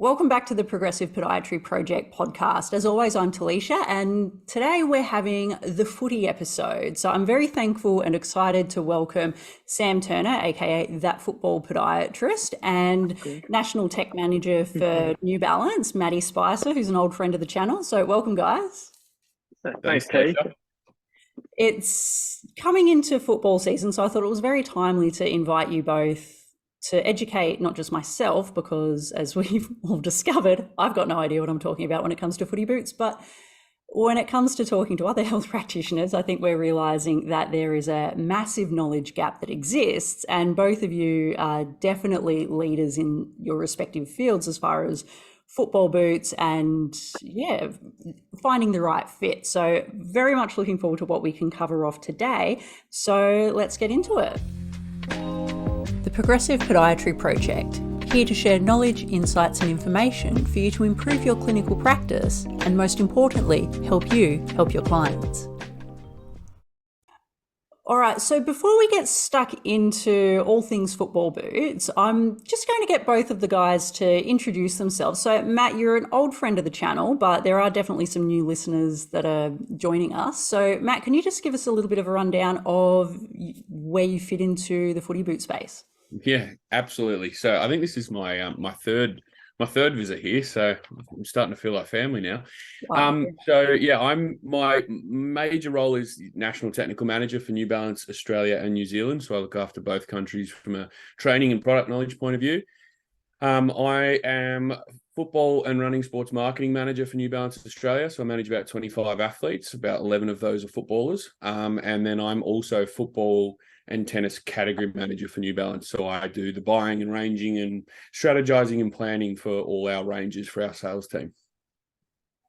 Welcome back to the Progressive Podiatry Project podcast. As always, I'm Talisha, and today we're having the footy episode. So I'm very thankful and excited to welcome Sam Turner, aka That Football Podiatrist, and National Tech Manager for New Balance, Maddie Spicer, who's an old friend of the channel. So welcome, guys. Thanks, Kate. It's coming into football season, so I thought it was very timely to invite you both to educate not just myself, because as we've all discovered, I've got no idea what I'm talking about when it comes to footy boots, but when it comes to talking to other health practitioners, I think we're realizing that there is a massive knowledge gap that exists, and both of you are definitely leaders in your respective fields as far as football boots and finding the right fit. So very much looking forward to what we can cover off today. So let's get into it. The Progressive Podiatry Project, here to share knowledge, insights and information for you to improve your clinical practice and, most importantly, help you help your clients. All right, so before we get stuck into all things football boots, I'm just going to get both of the guys to introduce themselves. So Matt, you're an old friend of the channel, but there are definitely some new listeners that are joining us. So Matt, can you just give us a little bit of a rundown of where you fit into the footy boot space? Yeah, absolutely. So I think this is my my third visit here, so I'm starting to feel like family now. Wow. My major role is National Technical Manager for New Balance Australia and New Zealand. So I look after both countries from a training and product knowledge point of view. I am football and running sports marketing manager for New Balance Australia. So I manage about 25 athletes, about 11 of those are footballers. And then I'm also football and tennis category manager for New Balance. So I do the buying and ranging and strategizing and planning for all our ranges for our sales team.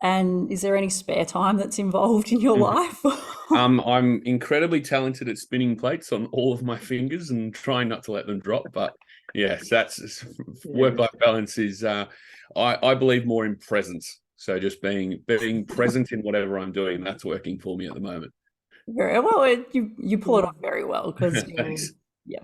And is there any spare time that's involved in your life? I'm incredibly talented at spinning plates on all of my fingers and trying not to let them drop. But yes, that's work-life balance is, I believe, more in presence. So just being present in whatever I'm doing, that's working for me at the moment. Very well. You pull it off very well because yeah.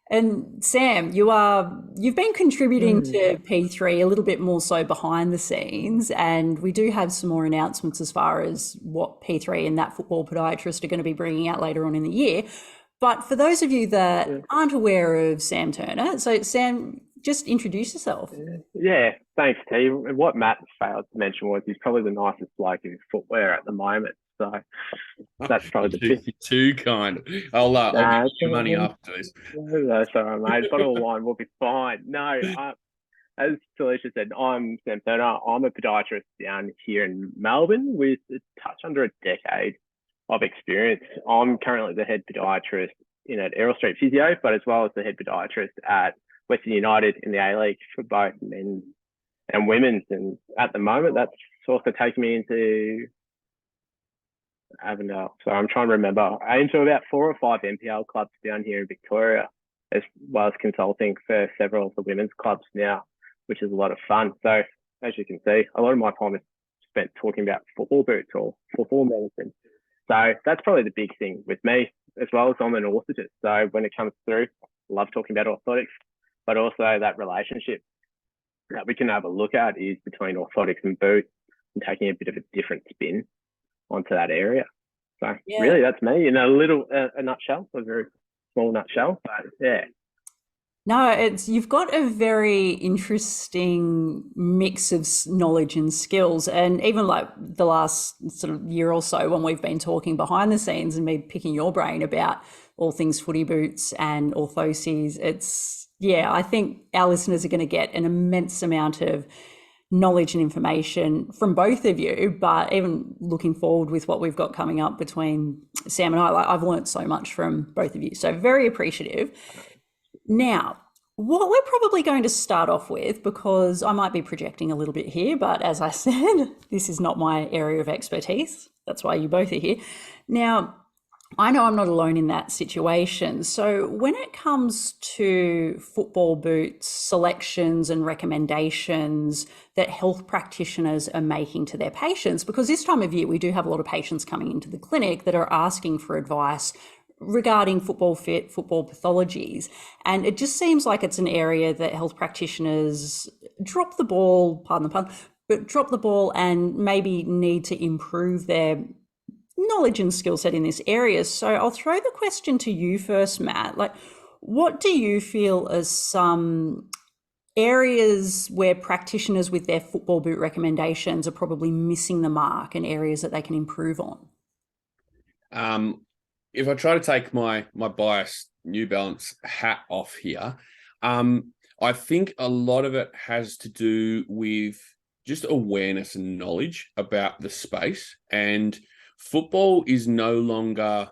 And Sam, you've been contributing to P3 a little bit more so behind the scenes, and we do have some more announcements as far as what P3 and That Football Podiatrist are going to be bringing out later on in the year. But for those of you that aren't aware of Sam Turner, so Sam, just introduce yourself. Yeah, thanks, T. What Matt failed to mention was he's probably the nicest bloke in footwear at the moment. So that's probably too kind. I'll give you money after this. That's all right, mate. Bottle of wine will be fine. No, as Talisha said, I'm Sam Turner. I'm a podiatrist down here in Melbourne with a touch under a decade of experience. I'm currently the head podiatrist at Errol Street Physio, but as well as the head podiatrist at Western United in the A-League for both men and women's. And at the moment, that's also taking me into Avondale. So I'm trying to remember. I aim to about 4 or 5 NPL clubs down here in Victoria, as well as consulting for several of the women's clubs now, which is a lot of fun. So as you can see, a lot of my time is spent talking about football boots or football medicine. So that's probably the big thing with me, as well as I'm an orthotist. So when it comes through, I love talking about orthotics, but also that relationship that we can have a look at is between orthotics and boots and taking a bit of a different spin onto that area. So really that's me in a nutshell, a very small nutshell, but yeah. No, you've got a very interesting mix of knowledge and skills, and even like the last sort of year or so when we've been talking behind the scenes and me picking your brain about all things footy boots and orthoses, I think our listeners are going to get an immense amount of knowledge and information from both of you. But even looking forward with what we've got coming up between Sam and I, I've learned so much from both of you. So very appreciative. Now, what we're probably going to start off with, because I might be projecting a little bit here, but as I said, this is not my area of expertise. That's why you both are here. Now, I know I'm not alone in that situation. So when it comes to football boots, selections and recommendations that health practitioners are making to their patients, because this time of year we do have a lot of patients coming into the clinic that are asking for advice regarding football fit, football pathologies. And it just seems like it's an area that health practitioners drop the ball, pardon the pun, but drop the ball and maybe need to improve their knowledge and skill set in this area. So I'll throw the question to you first, Matt. Like, what do you feel as some areas where practitioners with their football boot recommendations are probably missing the mark and areas that they can improve on? If I try to take my biased New Balance hat off here, I think a lot of it has to do with just awareness and knowledge about the space. And football is no longer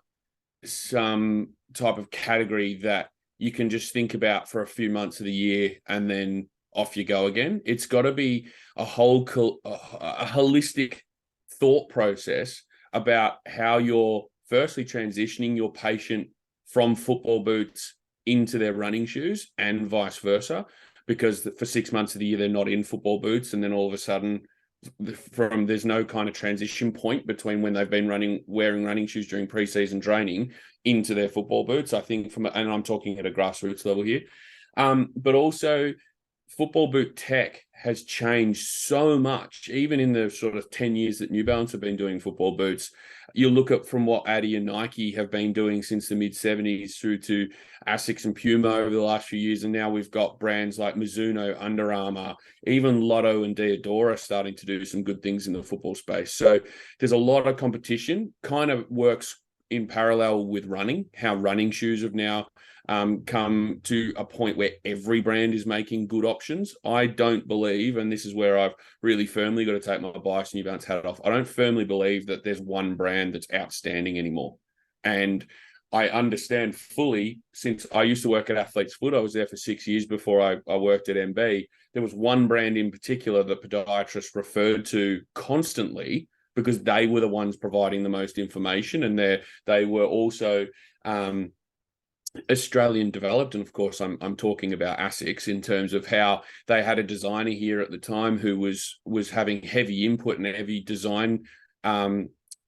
some type of category that you can just think about for a few months of the year and then off you go again. It's got to be a holistic thought process about how you're firstly transitioning your patient from football boots into their running shoes and vice versa, because for 6 months of the year, they're not in football boots. And then all of a sudden there's no kind of transition point between when they've been wearing running shoes during preseason training into their football boots. I think and I'm talking at a grassroots level here, but also football boot tech has changed so much, even in the sort of 10 years that New Balance have been doing football boots. You look at from what Adi and Nike have been doing since the mid-70s through to Asics and Puma over the last few years. And now we've got brands like Mizuno, Under Armour, even Lotto and Diadora starting to do some good things in the football space. So there's a lot of competition, kind of works in parallel with running, how running shoes have now come to a point where every brand is making good options. I don't believe, and this is where I've really firmly got to take my bias New Balance hat off, I don't firmly believe that there's one brand that's outstanding anymore. And I understand fully, since I used to work at Athlete's Foot, I was there for 6 years before I worked at MB. There was one brand in particular that podiatrists referred to constantly because they were the ones providing the most information, and they were also Australian developed. And of course, I'm talking about Asics in terms of how they had a designer here at the time who was having heavy input and heavy design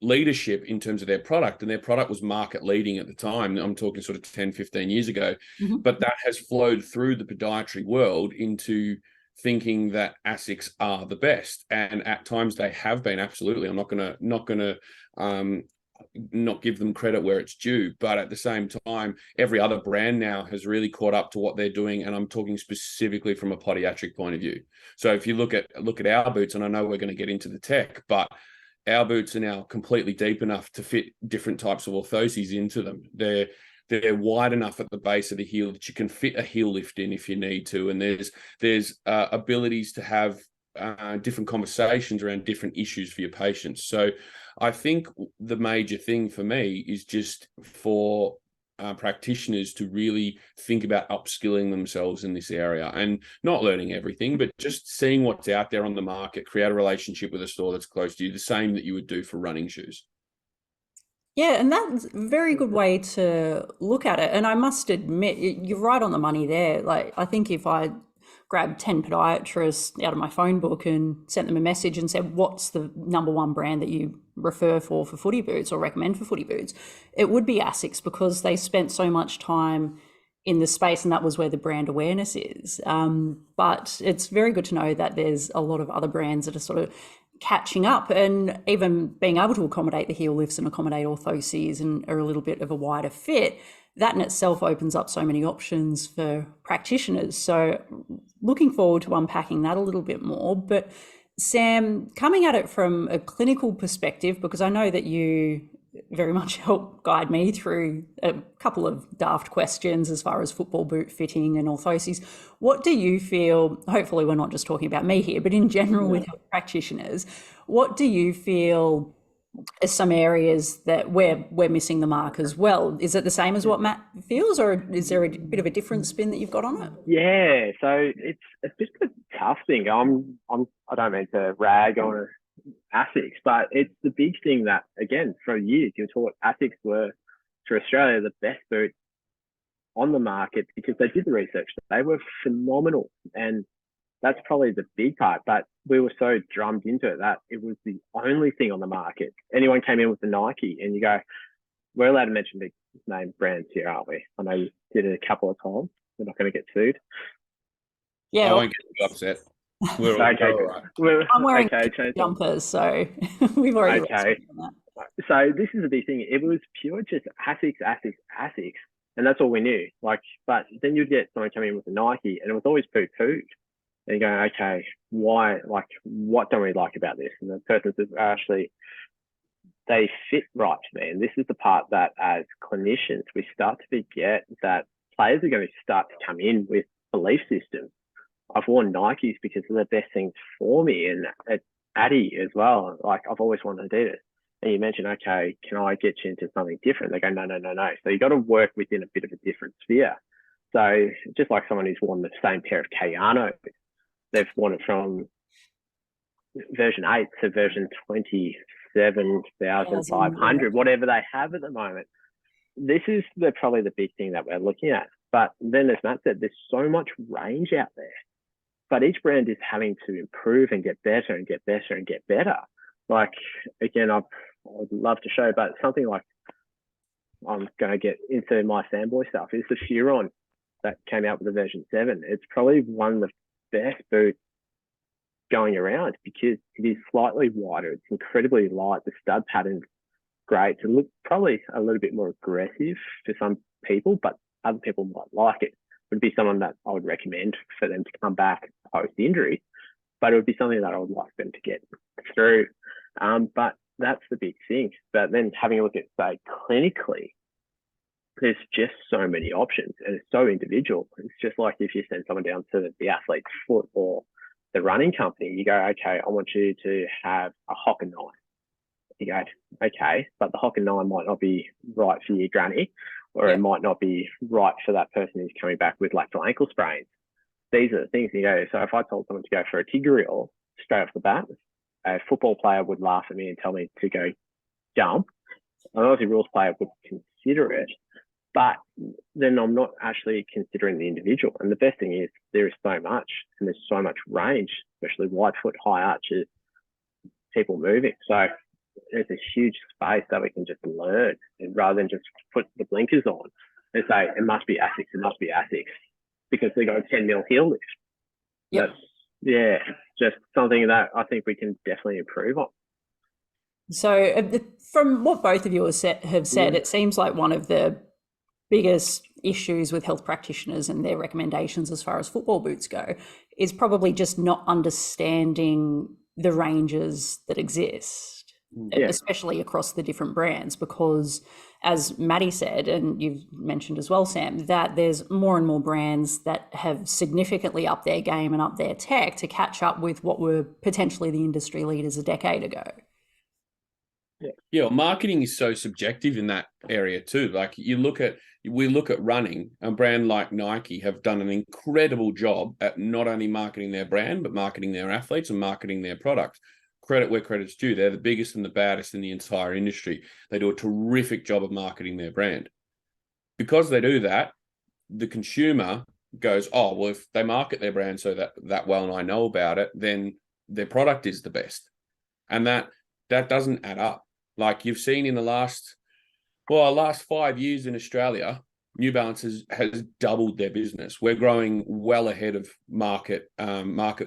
leadership in terms of their product, and their product was market leading at the time. I'm talking sort of 10, 15 years ago, but that has flowed through the podiatry world into thinking that Asics are the best. And at times they have been, absolutely. I'm not gonna not give them credit where it's due, but at the same time, every other brand now has really caught up to what they're doing, and I'm talking specifically from a podiatric point of view. So if you look at our boots, and I know we're going to get into the tech, but our boots are now completely deep enough to fit different types of orthoses into them. They're wide enough at the base of the heel that you can fit a heel lift in if you need to, and there's abilities to have different conversations around different issues for your patients. So I think the major thing for me is just for practitioners to really think about upskilling themselves in this area and not learning everything, but just seeing what's out there on the market, create a relationship with a store that's close to you, the same that you would do for running shoes. Yeah, and that's a very good way to look at it. And I must admit, you're right on the money there. Like, I think if I grabbed 10 podiatrists out of my phone book and sent them a message and said, what's the number one brand that you refer for footy boots or recommend for footy boots, it would be Asics, because they spent so much time in the space, and that was where the brand awareness is. But it's very good to know that there's a lot of other brands that are sort of catching up and even being able to accommodate the heel lifts and accommodate orthoses and are a little bit of a wider fit. That in itself opens up so many options for practitioners. So looking forward to unpacking that a little bit more. But Sam, coming at it from a clinical perspective, because I know that you very much help guide me through a couple of daft questions as far as football boot fitting and orthoses. What do you feel, hopefully we're not just talking about me here, but in general with practitioners, what do you feel are some areas that we're missing the mark as well? Is it the same as what Matt feels, or is there a bit of a different spin that you've got on it? Yeah, so it's just a tough thing. I don't mean to rag on Asics, but it's the big thing that, again, for years you were taught Asics were, for Australia, the best boot on the market because they did the research. They were phenomenal, and that's probably the big part. But we were so drummed into it that it was the only thing on the market. Anyone came in with the Nike, and you go, we're allowed to mention name brands here, aren't we? I know you did it a couple of times. We're not going to get sued. Yeah, I won't get too upset. We're all, Okay, we're all right. well, I'm wearing okay, jumpers, so we've already okay. on that. So this is the big thing. It was pure just ASICs, and that's all we knew. Like, but then you'd get someone coming in with a Nike, and it was always poo-pooed. And you go, okay, why? Like, what don't we like about this? And the person says, actually, they fit right to me. And this is the part that, as clinicians, we start to forget that players are going to start to come in with belief systems. I've worn Nikes because they're the best things for me, and at Addy as well. Like, I've always wanted to do this. And you mention, okay, can I get you into something different? They go, no. So you got to work within a bit of a different sphere. So just like someone who's worn the same pair of Kayano, they've worn it from version 8 to version 27,500, whatever they have at the moment. This is probably the big thing that we're looking at. But then, as Matt said, there's so much range out there. But each brand is having to improve and get better and get better and get better. Like, again, I would love to show, but something like, I'm going to get into my fanboy stuff, is the Furon that came out with the version 7. It's probably one of the best boots going around because it is slightly wider. It's incredibly light. The stud pattern's great. It looks probably a little bit more aggressive for some people, but other people might like it. It would be someone that I would recommend for them to come back post-injury, but it would be something that I would like them to get through. But that's the big thing. But then having a look at, say, clinically, there's just so many options and it's so individual. It's just like if you send someone down to the athlete's foot or the running company, you go, okay, I want you to have a Hocker 9. You go, okay, but the Hocker 9 might not be right for your granny, or it might not be right for that person who's coming back with lateral ankle sprains. These are the things you go. So if I told someone to go for a Tigreal straight off the bat, a football player would laugh at me and tell me to go jump. An Aussie rules player would consider it, but then I'm not actually considering the individual. And the best thing is there is so much, and there's so much range, especially wide foot, high arches, people moving. So there's a huge space that we can just learn, and rather than just put the blinkers on and say, it must be ASICs, because they got a 10 mil heel lift. Yep. Just something that I think we can definitely improve on. So from what both of you have said, it seems like one of the biggest issues with health practitioners and their recommendations as far as football boots go is probably just not understanding the ranges that exist, especially across the different brands, because as Maddie said, and you've mentioned as well, Sam, that there's more and more brands that have significantly upped their game and upped their tech to catch up with what were potentially the industry leaders a decade ago. Yeah, well, marketing is so subjective in that area too. Like we look at running, a brand like Nike have done an incredible job at not only marketing their brand, but marketing their athletes and marketing their product. Credit where credit's due. They're the biggest and the baddest in the entire industry. They do a terrific job of marketing their brand. Because they do that, the consumer goes, oh, well, if they market their brand so that well and I know about it, then their product is the best. And that doesn't add up. Like you've seen in the last 5 years in Australia, New Balance has doubled their business. We're growing well ahead of market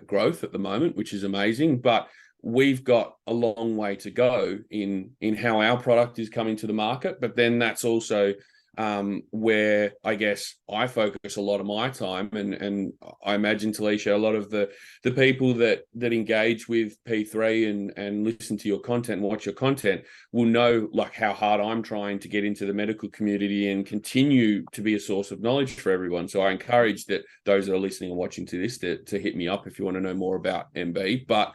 growth at the moment, which is amazing. But we've got a long way to go in how our product is coming to the market. But then that's also where I guess I focus a lot of my time, and I imagine, Talisha, a lot of the people that engage with P3 and listen to your content and watch your content will know like how hard I'm trying to get into the medical community and continue to be a source of knowledge for everyone. So I encourage that those that are listening and watching to this to hit me up if you want to know more about MB. But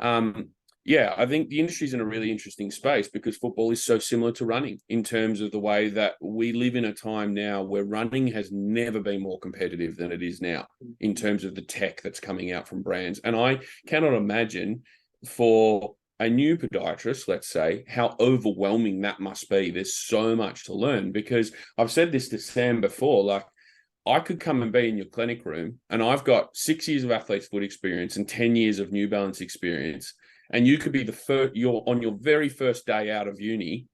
I think the industry is in a really interesting space because football is so similar to running in terms of the way that we live in a time now where running has never been more competitive than it is now in terms of the tech that's coming out from brands. And I cannot imagine for a new podiatrist, let's say, how overwhelming that must be. There's so much to learn because I've said this to Sam before, like I could come and be in your clinic room and I've got 6 years of athlete's foot experience and 10 years of New Balance experience. And you could be you're on your very first day out of uni,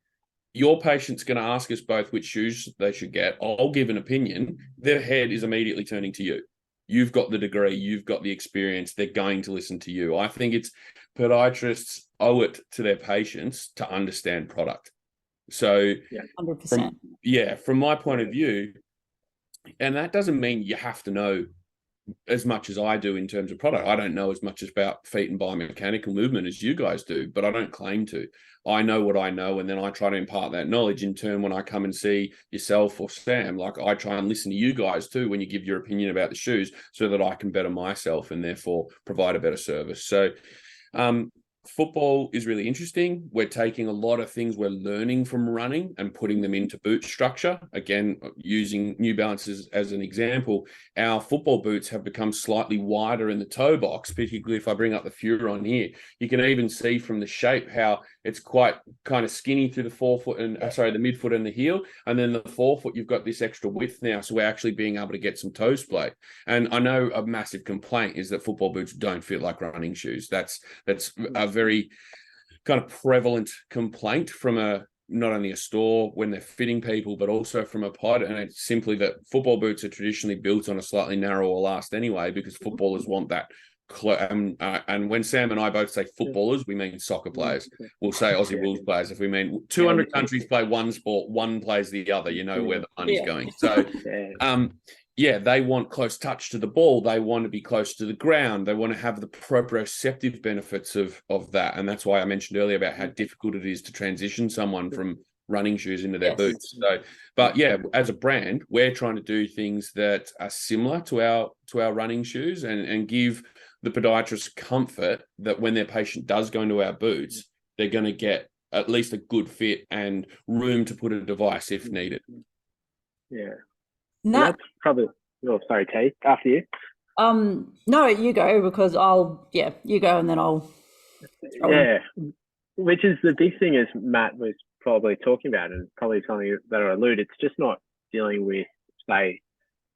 your patient's going to ask us both which shoes they should get. I'll give an opinion. Their head is immediately turning to you. You've got the degree, you've got the experience. They're going to listen to you. I think it's podiatrists owe it to their patients to understand product. So, 100%. From my point of view, and that doesn't mean you have to know as much as I do in terms of product. I don't know as much about feet and biomechanical movement as you guys do, but I don't claim to. I know what I know, and then I try to impart that knowledge in turn when I come and see yourself or Sam. Like, I try and listen to you guys too when you give your opinion about the shoes, so that I can better myself and therefore provide a better service. So football is really interesting. We're taking a lot of things we're learning from running and putting them into boot structure. Again, using New Balance as an example, our football boots have become slightly wider in the toe box, particularly if I bring up the Furon here. You can even see from the shape how it's quite kind of skinny through the forefoot and the midfoot and the heel. And then the forefoot, you've got this extra width now. So we're actually being able to get some toe splay. And I know a massive complaint is that football boots don't fit like running shoes. That's a very kind of prevalent complaint from not only a store when they're fitting people, but also from a pod. And it's simply that football boots are traditionally built on a slightly narrower last anyway, because footballers want that. And when Sam and I both say footballers, we mean soccer players. We'll say Aussie Bulls players. If we mean 200 countries play one sport, one plays the other, you know where the money's going. So, they want close touch to the ball. They want to be close to the ground. They want to have the proprioceptive benefits of that. And that's why I mentioned earlier about how difficult it is to transition someone from running shoes into their boots. So, but as a brand, we're trying to do things that are similar to our running shoes and give the podiatrist comfort that when their patient does go into our boots, they're going to get at least a good fit and room to put a device if needed. Yeah. That's probably, sorry, T, after you. No, you go, because you go and then I'll. Which is the big thing, as Matt was probably talking about, and probably something that I allude, it's just not dealing with, say,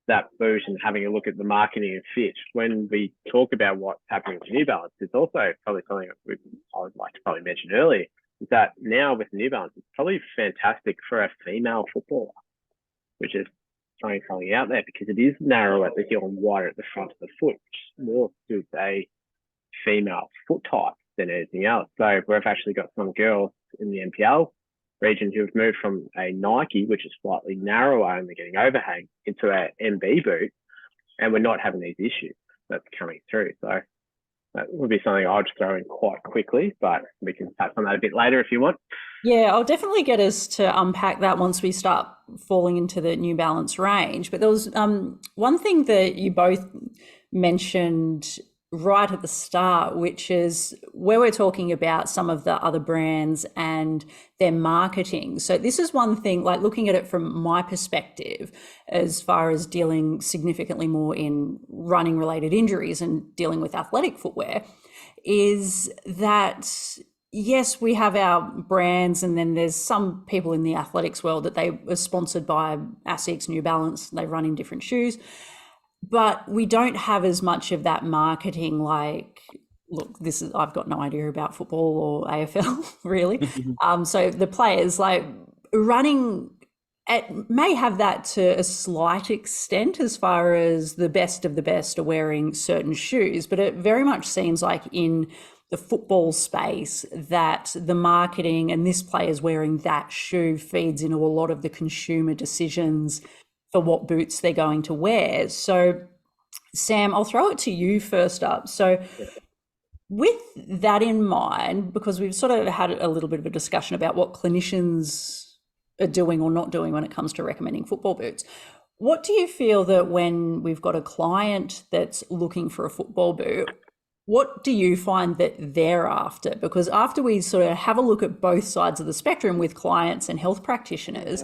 that boot and having a look at the marketing and fit. When we talk about what's happening with New Balance, it's also probably something I would like to probably mention earlier, is that now with New Balance, it's probably fantastic for a female footballer, which is throwing something out there, because it is narrow at the heel and wider at the front of the foot, which more suits a female foot type than anything else. So we've actually got some girls in the NPL region who have moved from a Nike, which is slightly narrower and they're getting overhang, into a MB boot, and we're not having these issues that's coming through. So that would be something I'd throw in quite quickly, but we can touch on that a bit later if you want. Yeah, I'll definitely get us to unpack that once we start falling into the New Balance range. But there was one thing that you both mentioned right at the start, which is where we're talking about some of the other brands and their marketing. So this is one thing, like looking at it from my perspective, as far as dealing significantly more in running related injuries and dealing with athletic footwear, is that yes, we have our brands, and then there's some people in the athletics world that they are sponsored by ASICS, New Balance, they run in different shoes. But we don't have as much of that marketing, like, look, I've got no idea about football or AFL really. So the players, like, running, it may have that to a slight extent as far as the best of the best are wearing certain shoes, but it very much seems like in the football space that the marketing and this player's wearing that shoe feeds into a lot of the consumer decisions for what boots they're going to wear. So Sam, I'll throw it to you first up. So with that in mind, because we've sort of had a little bit of a discussion about what clinicians are doing or not doing when it comes to recommending football boots, what do you feel that when we've got a client that's looking for a football boot, what do you find that they're after? Because after we sort of have a look at both sides of the spectrum with clients and health practitioners,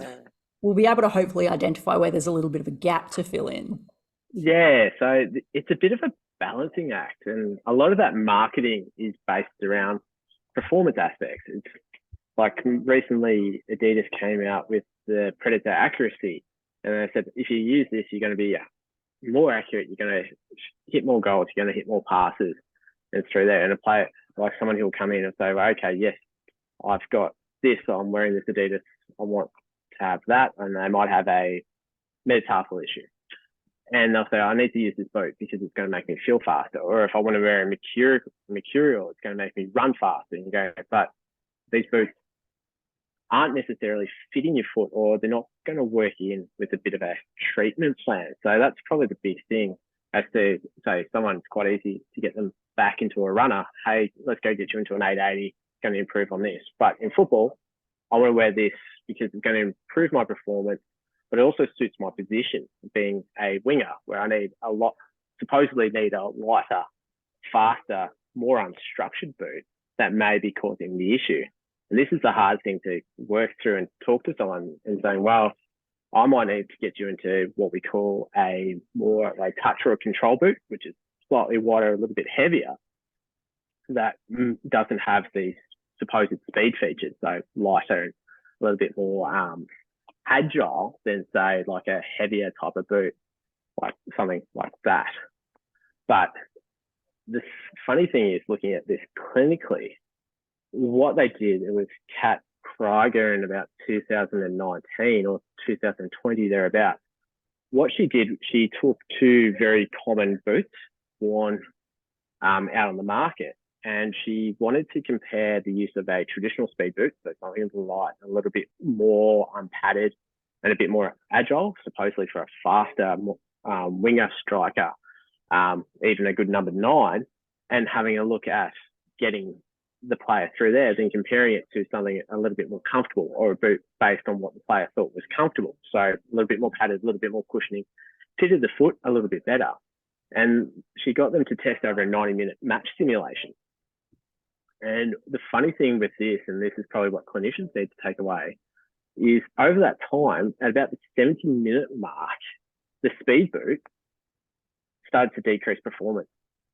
we'll be able to hopefully identify where there's a little bit of a gap to fill in. Yeah, so it's a bit of a balancing act, and a lot of that marketing is based around performance aspects. It's like recently Adidas came out with the Predator accuracy, and they said if you use this, you're going to be more accurate, you're going to hit more goals, you're going to hit more passes, and it's through there. And a player, like someone who will come in and say, well, okay, yes, I've got this, I'm wearing this Adidas I want to have that, and they might have a metatarsal issue. And they'll say, I need to use this boot because it's going to make me feel faster. Or if I want to wear a mercurial, it's going to make me run faster. And you go, but these boots aren't necessarily fitting your foot, or they're not going to work in with a bit of a treatment plan. So that's probably the big thing. As to say, someone's quite easy to get them back into a runner. Hey, let's go get you into an 880. It's going to improve on this. But in football, I want to wear this because it's going to improve my performance, but it also suits my position, being a winger, where I supposedly need a lighter, faster, more unstructured boot that may be causing the issue. And this is the hard thing to work through and talk to someone and saying, well, I might need to get you into what we call a more like touch or a control boot, which is slightly wider, a little bit heavier, that doesn't have these supposed speed features, so lighter and a little bit more agile than, say, like a heavier type of boot, like something like that. But the funny thing is, looking at this clinically, what they did, it was Kat Krieger in about 2019 or 2020 thereabouts. What she did, she took two very common boots worn out on the market, and she wanted to compare the use of a traditional speed boot, so something light, a little bit more unpadded and a bit more agile, supposedly for a faster winger striker, even a good number 9, and having a look at getting the player through there, then comparing it to something a little bit more comfortable, or a boot based on what the player thought was comfortable. So a little bit more padded, a little bit more cushioning, fitted the foot a little bit better. And she got them to test over a 90-minute match simulation. And the funny thing with this, and this is probably what clinicians need to take away, is over that time, at about the 70-minute mark, the speed boot started to decrease performance.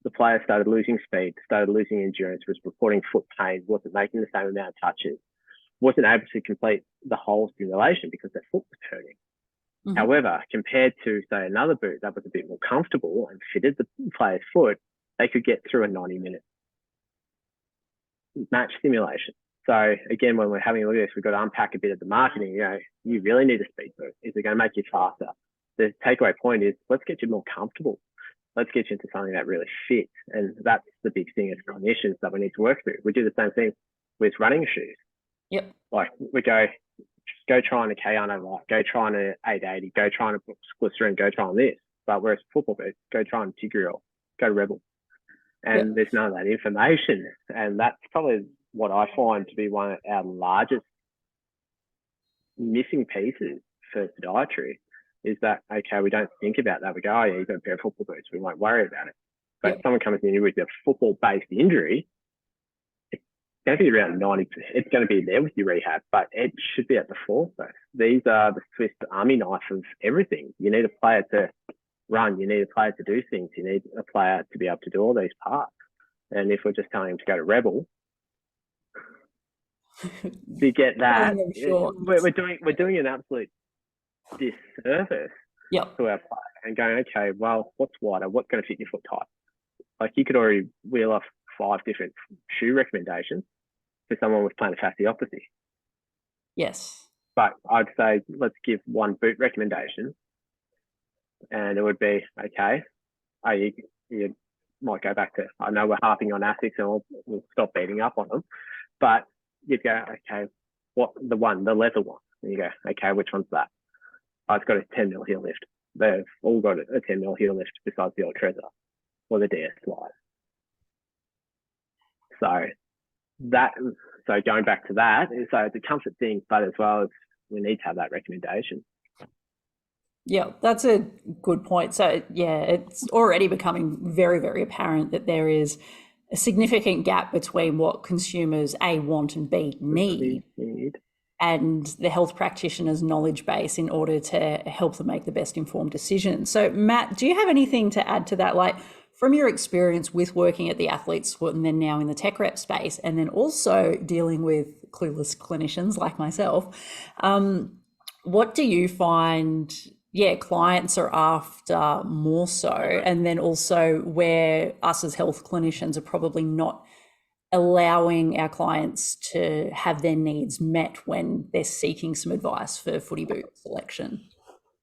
The player started losing speed, started losing endurance, was reporting foot pain, wasn't making the same amount of touches, wasn't able to complete the whole simulation because their foot was hurting. Mm-hmm. However, compared to, say, another boot that was a bit more comfortable and fitted the player's foot, they could get through a 90-minute match simulation. So again, when we're having a look at this, we've got to unpack a bit of the marketing. You know, you really need a speed boot. Is it going to make you faster? The takeaway point is, let's get you more comfortable. Let's get you into something that really fits. And that's the big thing as clinicians that we need to work through. We do the same thing with running shoes. Yep. Like we go try on a Kayano Light, go try on a 880, go try on a Glycerin, go try on this. But whereas football boots, go try on Tigreal, go Rebel. And there's none of that information. And that's probably what I find to be one of our largest missing pieces for podiatry, is that, okay, we don't think about that. We go, oh yeah, you've got a pair of football boots, we won't worry about it. But someone comes in with a football-based injury, it's going to be around 90%. It's going to be there with your rehab, but it should be at the forefront. These are the Swiss Army knife of everything. You need a player to run, you need a player to do things, you need a player to be able to do all these parts. And if we're just telling him to go to Rebel, to get that, we're doing an absolute disservice to our player and going, okay, well, what's wider? What's going to fit your foot tight? Like, you could already wheel off 5 different shoe recommendations for someone with plantar fasciopathy. Yes. But I'd say let's give one boot recommendation, and it would be, okay, you might go back to, I know we're harping on ASICs and we'll stop beating up on them, but you'd go, okay, the leather one? And you go, okay, which one's that? Oh, it's got a 10 mil heel lift. They've all got a 10 mil heel lift besides the Ultreza or the DS Slide. So going back to that, so it's a comfort thing, but as well as we need to have that recommendation. Yeah, that's a good point. So yeah, it's already becoming very, very apparent that there is a significant gap between what consumers A, want, and B, need. And the health practitioner's knowledge base in order to help them make the best informed decisions. So Matt, do you have anything to add to that? Like, from your experience with working at the athlete's foot and then now in the tech rep space, and then also dealing with clueless clinicians like myself, what do you find, clients are after more so? And then also where us as health clinicians are probably not allowing our clients to have their needs met when they're seeking some advice for footy boot selection?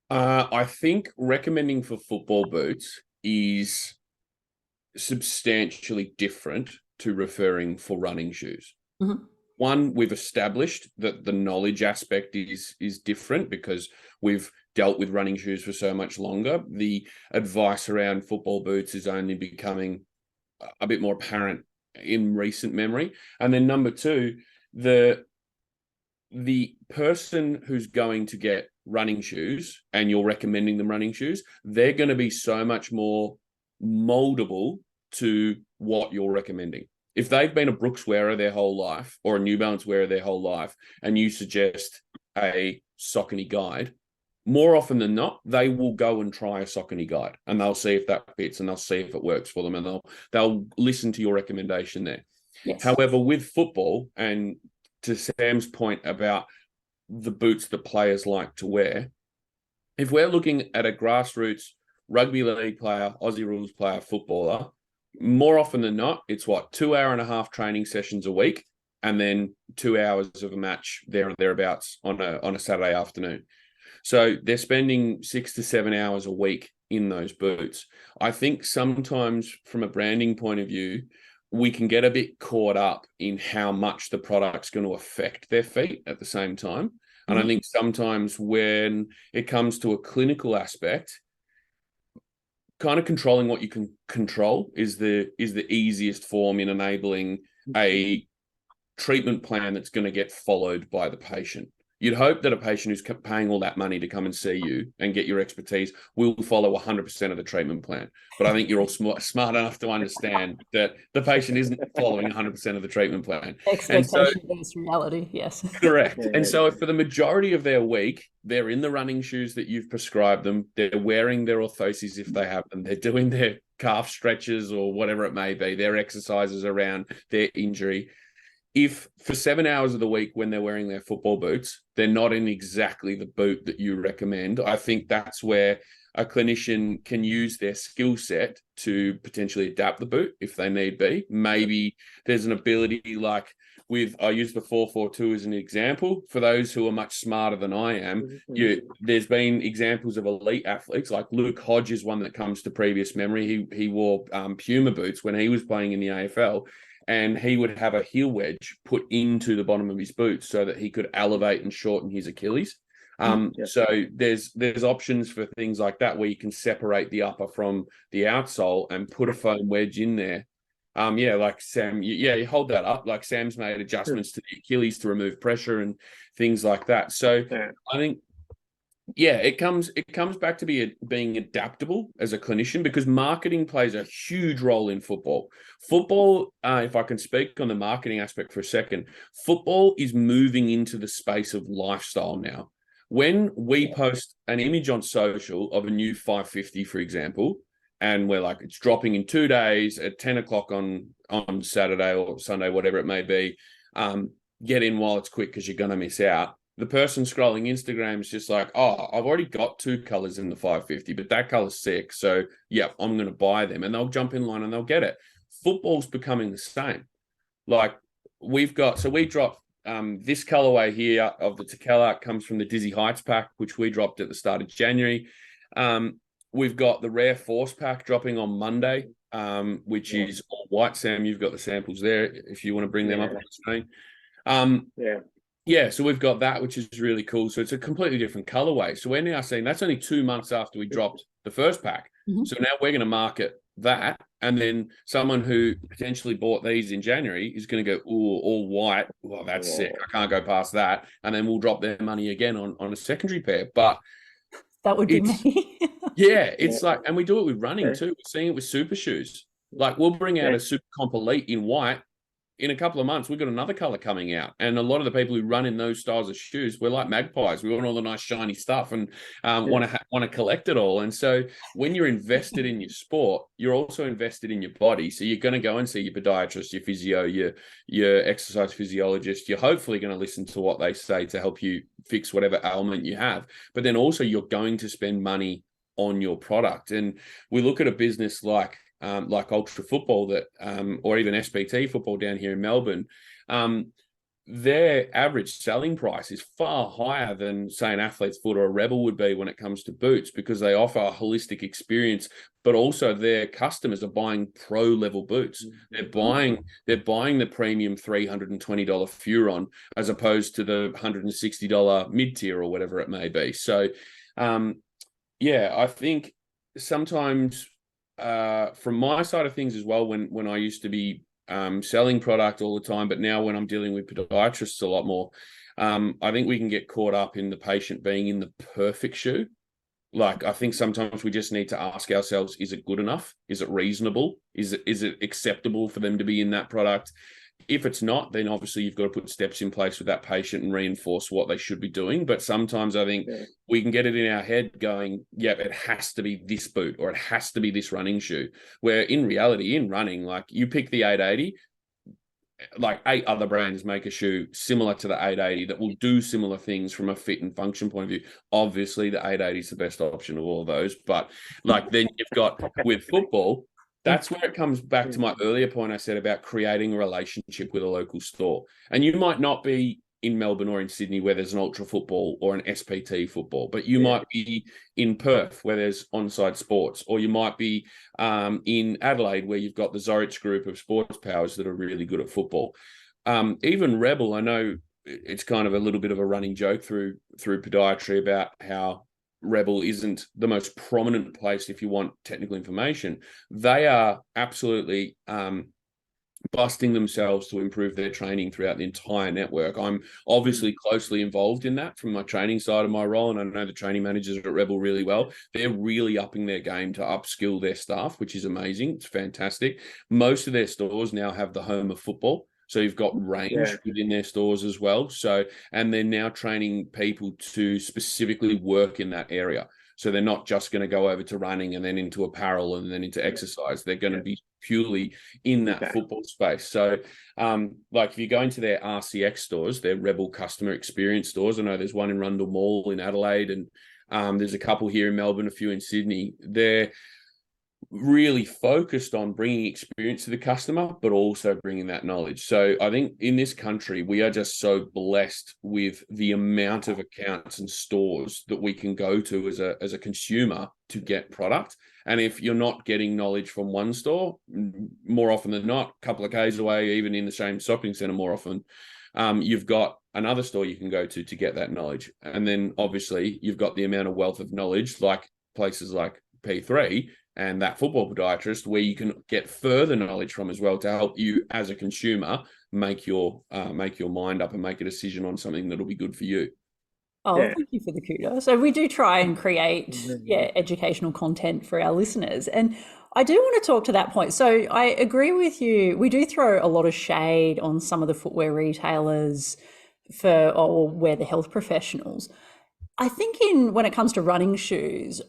I think recommending for football boots is substantially different to referring for running shoes. Mm-hmm. One, we've established that the knowledge aspect is different because we've dealt with running shoes for so much longer. The advice around football boots is only becoming a bit more apparent in recent memory. And then number two, the person who's going to get running shoes and you're recommending them running shoes, they're going to be so much more moldable to what you're recommending. If they've been a Brooks wearer their whole life or a New Balance wearer their whole life, and you suggest a Saucony guide, more often than not, they will go and try a Saucony guide and they'll see if that fits and they'll see if it works for them and they'll listen to your recommendation there. Yes. However, with football, and to Sam's point about the boots that players like to wear, if we're looking at a grassroots rugby league player, Aussie rules player, footballer, more often than not, it's 2.5 training sessions a week and then 2 hours of a match there and thereabouts on a Saturday afternoon. So they're spending 6 to 7 hours a week in those boots. I think sometimes from a branding point of view, we can get a bit caught up in how much the product's going to affect their feet at the same time. And I think sometimes when it comes to a clinical aspect, kind of controlling what you can control is the easiest form in enabling a treatment plan that's going to get followed by the patient. You'd hope that a patient who's paying all that money to come and see you and get your expertise will follow 100% of the treatment plan. But I think you're all smart enough to understand that the patient isn't following 100% of the treatment plan. Expectation versus reality, yes. Correct. And so for the majority of their week, they're in the running shoes that you've prescribed them. They're wearing their orthoses if they have them. They're doing their calf stretches or whatever it may be, their exercises around their injury. If for 7 hours of the week when they're wearing their football boots, they're not in exactly the boot that you recommend, I think that's where a clinician can use their skill set to potentially adapt the boot if they need be. Maybe there's an ability like I use the 442 as an example. For those who are much smarter than I am, there's been examples of elite athletes, like Luke Hodge is one that comes to previous memory. He wore Puma boots when he was playing in the AFL. And he would have a heel wedge put into the bottom of his boots so that he could elevate and shorten his Achilles. So there's options for things like that where you can separate the upper from the outsole and put a foam wedge in there. Like Sam, you hold that up. Like Sam's made adjustments to the Achilles to remove pressure and things like that. So I think, it comes back to being adaptable as a clinician, because marketing plays a huge role in football. Football, if I can speak on the marketing aspect for a second, football is moving into the space of lifestyle now. When we post an image on social of a new 550, for example, and we're like, it's dropping in 2 days at 10 o'clock on Saturday or Sunday, whatever it may be, get in while it's quick because you're going to miss out. The person scrolling Instagram is just like, oh, I've already got 2 colors in the 550, but that color's sick. So, I'm going to buy them. And they'll jump in line and they'll get it. Football's becoming the same. Like we dropped this colorway here of the Tekela. Comes from the Dizzy Heights pack, which we dropped at the start of January. We've got the Rare Force pack dropping on Monday, which is all white. Sam, you've got the samples there if you want to bring them up on the screen. So we've got that, which is really cool. So it's a completely different colorway. So we're now seeing that's only 2 months after we dropped the first pack. So now we're going to market that. And then someone who potentially bought these in January is going to go, ooh, all white. Well, that's sick. I can't go past that. And then we'll drop their money again on a secondary pair. But that would be me. It's like, and we do it with running too. We're seeing it with super shoes. Like we'll bring out a Super Comp Elite in white. In a couple of months, we've got another color coming out. And a lot of the people who run in those styles of shoes, we're like magpies. We want all the nice shiny stuff and want to collect it all. And so when you're invested in your sport, you're also invested in your body. So you're going to go and see your podiatrist, your physio, your exercise physiologist. You're hopefully going to listen to what they say to help you fix whatever ailment you have. But then also you're going to spend money on your product. And we look at a business like like ultra football that, or even SPT football down here in Melbourne, their average selling price is far higher than, say, an Athlete's Foot or a Rebel would be when it comes to boots, because they offer a holistic experience, but also their customers are buying pro level boots. They're buying the premium $320 Furon as opposed to the $160 mid tier or whatever it may be. So, yeah, I think sometimes from my side of things as well, when I used to be selling product all the time, but now when I'm dealing with podiatrists a lot more, I think we can get caught up in the patient being in the perfect shoe. Like, I think sometimes we just need to ask ourselves, is it good enough? Is it reasonable? Is it acceptable for them to be in that product? If it's not, then obviously you've got to put steps in place with that patient and reinforce what they should be doing. But sometimes I think we can get it in our head going, yeah, it has to be this boot or it has to be this running shoe. Where in reality, in running, like, you pick the 880, like 8 other brands make a shoe similar to the 880 that will do similar things from a fit and function point of view. Obviously, the 880 is the best option of all of those. But like, then you've got with football, that's where it comes back to my earlier point I said about creating a relationship with a local store. And you might not be in Melbourne or in Sydney where there's an ultra football or an SPT football, but you might be in Perth where there's on-site sports, or you might be in Adelaide where you've got the Zorich group of sports powers that are really good at football. Even Rebel, I know it's kind of a little bit of a running joke through podiatry about how Rebel isn't the most prominent place if you want technical information. They are absolutely busting themselves to improve their training throughout the entire network. I'm obviously closely involved in that from my training side of my role, and I know the training managers at Rebel really well. They're really upping their game to upskill their staff, which is amazing. It's fantastic. Most of their stores now have the home of football. So you've got range within their stores as well. So, and they're now training people to specifically work in that area. So they're not just going to go over to running and then into apparel and then into exercise. They're going to be purely in that football space. So like if you go into their RCX stores, their Rebel customer experience stores, I know there's one in Rundle Mall in Adelaide, and there's a couple here in Melbourne, a few in Sydney. They're really focused on bringing experience to the customer, but also bringing that knowledge. So I think in this country, we are just so blessed with the amount of accounts and stores that we can go to as a consumer to get product. And if you're not getting knowledge from one store, more often than not, a couple of Ks away, even in the same shopping center more often, you've got another store you can go to get that knowledge. And then obviously you've got the amount of wealth of knowledge, like places like P3 and That Football Podiatrist, where you can get further knowledge from as well to help you as a consumer make your mind up and make a decision on something that'll be good for you. Oh, thank you for the kudos. So we do try and create educational content for our listeners. And I do want to talk to that point. So I agree with you. We do throw a lot of shade on some of the footwear retailers or wear the health professionals. I think when it comes to running shoes,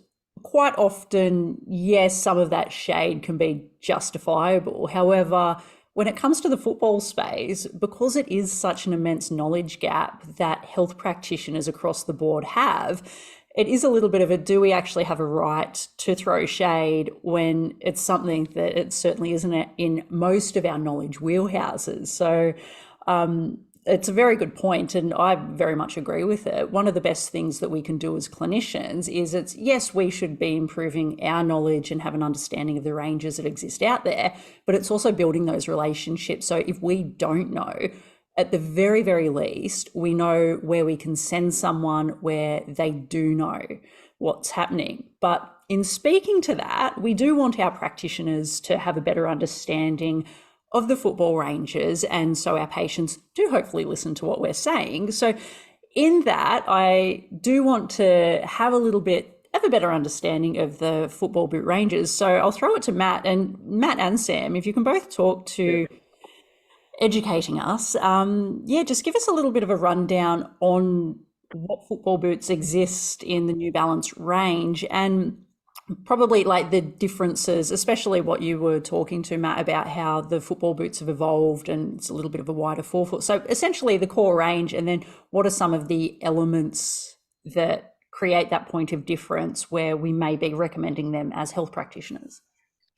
quite often, yes, some of that shade can be justifiable. However, when it comes to the football space, because it is such an immense knowledge gap that health practitioners across the board have, it is a little bit of do we actually have a right to throw shade when it's something that it certainly isn't in most of our knowledge wheelhouses. So it's a very good point, and I very much agree with it. One of the best things that we can do as clinicians is yes, we should be improving our knowledge and have an understanding of the ranges that exist out there, but it's also building those relationships. So if we don't know, at the very, very least, we know where we can send someone where they do know what's happening. But in speaking to that, we do want our practitioners to have a better understanding of the football ranges, and so our patients do hopefully listen to what we're saying. So in that, I do want to have a better understanding of the football boot ranges. So I'll throw it to Matt and Sam, if you can both talk to educating us. Just give us a little bit of a rundown on what football boots exist in the New Balance range, and probably like the differences, especially what you were talking to, Matt, about how the football boots have evolved and it's a little bit of a wider forefoot. So essentially the core range, and then what are some of the elements that create that point of difference where we may be recommending them as health practitioners?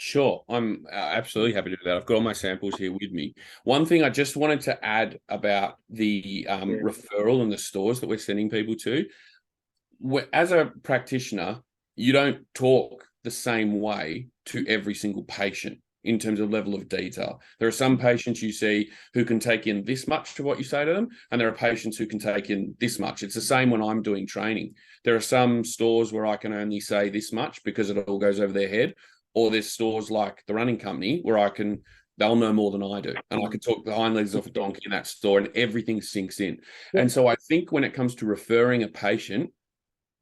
Sure, I'm absolutely happy to do that. I've got all my samples here with me. One thing I just wanted to add about the referral and the stores that we're sending people to. As a practitioner, you don't talk the same way to every single patient in terms of level of detail. There are some patients you see who can take in this much of what you say to them, and there are patients who can take in this much. It's the same when I'm doing training. There are some stores where I can only say this much because it all goes over their head, or there's stores like the running company where they'll know more than I do. And I can talk the hind legs off a donkey in that store and everything sinks in. And so I think when it comes to referring a patient,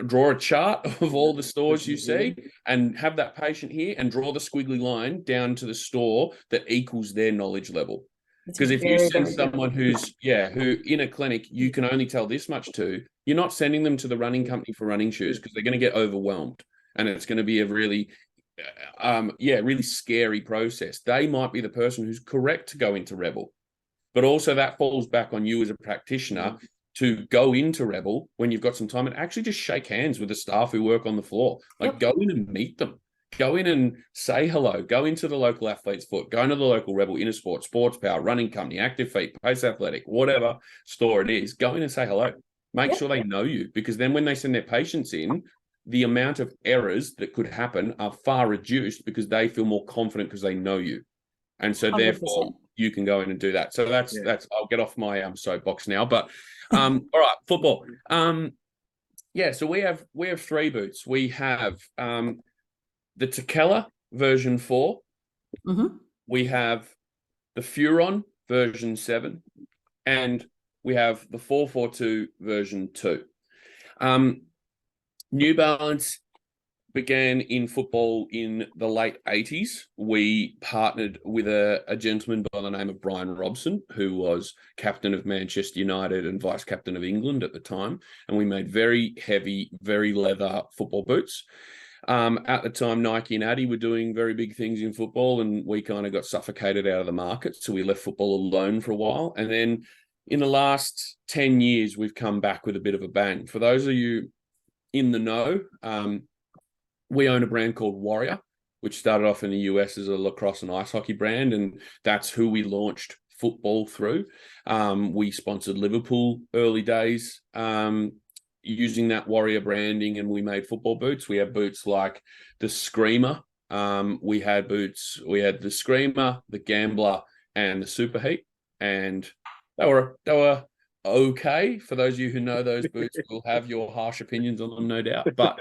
draw a chart of all the stores you see and have that patient here and draw the squiggly line down to the store that equals their knowledge level. Because if you send someone who in a clinic, you can only tell this much to, you're not sending them to the running company for running shoes because they're going to get overwhelmed. And it's going to be a really, really scary process. They might be the person who's correct to go into Rebel. But also that falls back on you as a practitioner to go into Rebel when you've got some time and actually just shake hands with the staff who work on the floor. Like go in and meet them. Go in and say hello. Go into the local Athlete's Foot. Go into the local Rebel Inner Sport, Sports Power, Running Company, Active Feet, Pace Athletic, whatever store it is. Go in and say hello. Make sure they know you, because then when they send their patients in, the amount of errors that could happen are far reduced because they feel more confident because they know you. And so 100%. Therefore you can go in and do that. So that's I'll get off my soapbox now. But all right, football. So we have 3 boots. We have the Tekela version 4. Mm-hmm. We have the Furon version 7, and we have the 442 version 2. New Balance began in football in the late 80s. We partnered with a gentleman by the name of Brian Robson, who was captain of Manchester United and vice captain of England at the time. And we made very heavy, very leather football boots. At the time, Nike and Adidas were doing very big things in football, and we kind of got suffocated out of the market. So we left football alone for a while. And then in the last 10 years, we've come back with a bit of a bang. For those of you in the know, we own a brand called Warrior, which started off in the US as a lacrosse and ice hockey brand, and that's who we launched football through. We sponsored Liverpool early days using that Warrior branding, and we made football boots. We had boots like the Screamer. We had the Screamer, the Gambler, and the Superheat, and they were okay. For those of you who know those boots, will have your harsh opinions on them, no doubt. But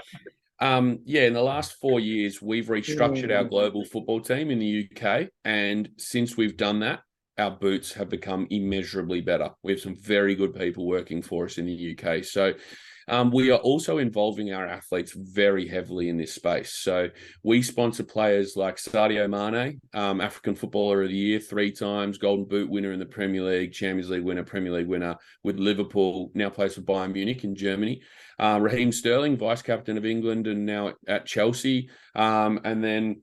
in the last 4 years, we've restructured our global football team in the UK. And since we've done that, our boots have become immeasurably better. We have some very good people working for us in the UK. So we are also involving our athletes very heavily in this space. So we sponsor players like Sadio Mane, African Footballer of the Year 3 times, Golden Boot winner in the Premier League, Champions League winner, Premier League winner with Liverpool, now plays for Bayern Munich in Germany. Raheem Sterling, vice captain of England and now at Chelsea. And then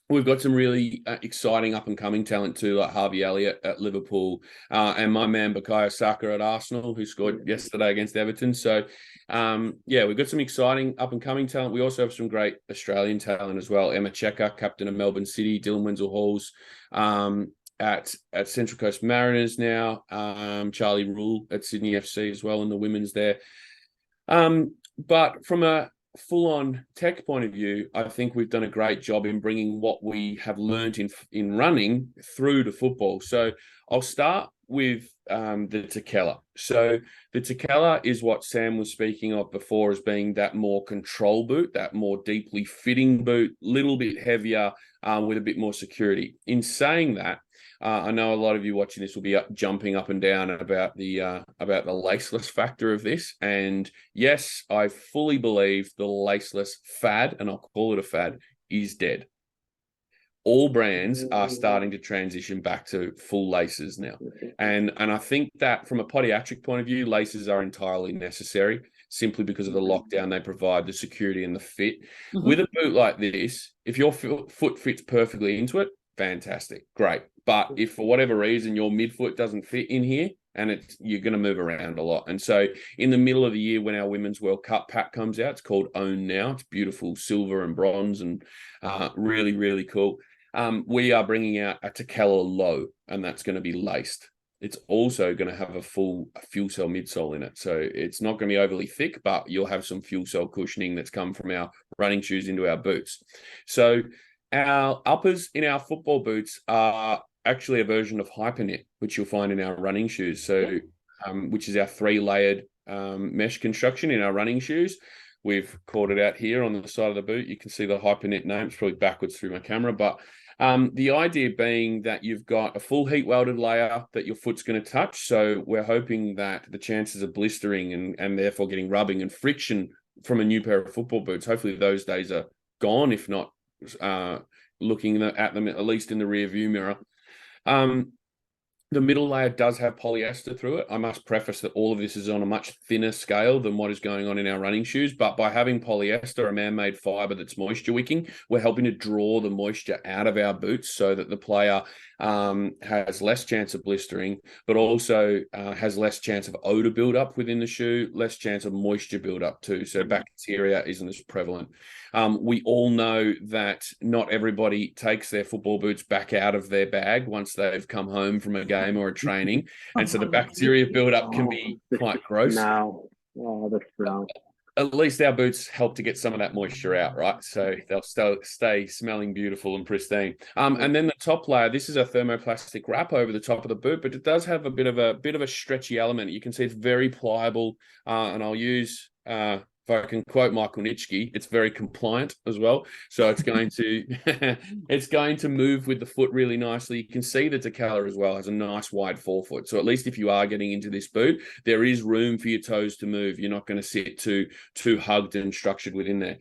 we've got some really exciting up-and-coming talent too, like Harvey Elliott at Liverpool, and my man Bukayo Saka at Arsenal, who scored yesterday against Everton. So, we've got some exciting up-and-coming talent. We also have some great Australian talent as well. Emma Checker, captain of Melbourne City, Dylan Wenzel-Halls at Central Coast Mariners now, Charlie Rule at Sydney FC as well in the women's there. But from a full-on tech point of view, I think we've done a great job in bringing what we have learned in running through to football. So I'll start with the Tekela. So the Tekela is what Sam was speaking of before as being that more control boot, that more deeply fitting boot, little bit heavier with a bit more security. In saying that, I know a lot of you watching this will be jumping up and down about the laceless factor of this. And yes, I fully believe the laceless fad, and I'll call it a fad, is dead. All brands are starting to transition back to full laces now. And I think that from a podiatric point of view, laces are entirely necessary simply because of the lockdown they provide, the security and the fit. Mm-hmm. With a boot like this, if your foot fits perfectly into it, fantastic, great. But if for whatever reason your midfoot doesn't fit in here, and you're going to move around a lot. And so in the middle of the year, when our Women's World Cup pack comes out, it's called Own Now. It's beautiful silver and bronze and really, really cool. We are bringing out a Tekela low, and that's going to be laced. It's also going to have a full fuel cell midsole in it. So it's not going to be overly thick, but you'll have some fuel cell cushioning that's come from our running shoes into our boots. So our uppers in our football boots are actually a version of Hyperknit, which you'll find in our running shoes. So, which is our 3-layered mesh construction in our running shoes. We've called it out here on the side of the boot. You can see the Hyperknit name. It's probably backwards through my camera, but the idea being that you've got a full heat welded layer that your foot's going to touch. So we're hoping that the chances of blistering and therefore getting rubbing and friction from a new pair of football boots, hopefully those days are gone, if not looking at them at least in the rear view mirror. The middle layer does have polyester through it. I must preface that all of this is on a much thinner scale than what is going on in our running shoes. But by having polyester, a man-made fiber that's moisture wicking, we're helping to draw the moisture out of our boots so that the player has less chance of blistering, but also has less chance of odor buildup within the shoe, less chance of moisture buildup too. So bacteria isn't as prevalent. We all know that not everybody takes their football boots back out of their bag once they've come home from a game or a training. And so the bacteria buildup can be quite gross. No. Oh, that's wrong. At least our boots help to get some of that moisture out, right? So they'll stay smelling beautiful and pristine. And then the top layer, this is a thermoplastic wrap over the top of the boot, but it does have a bit of a stretchy element. You can see it's very pliable, and I'll use if I can quote Michael Nitschke, it's very compliant as well. So it's going to it's going to move with the foot really nicely. You can see the Tekela as well has a nice wide forefoot. So at least if you are getting into this boot, there is room for your toes to move. You're not going to sit too hugged and structured within there.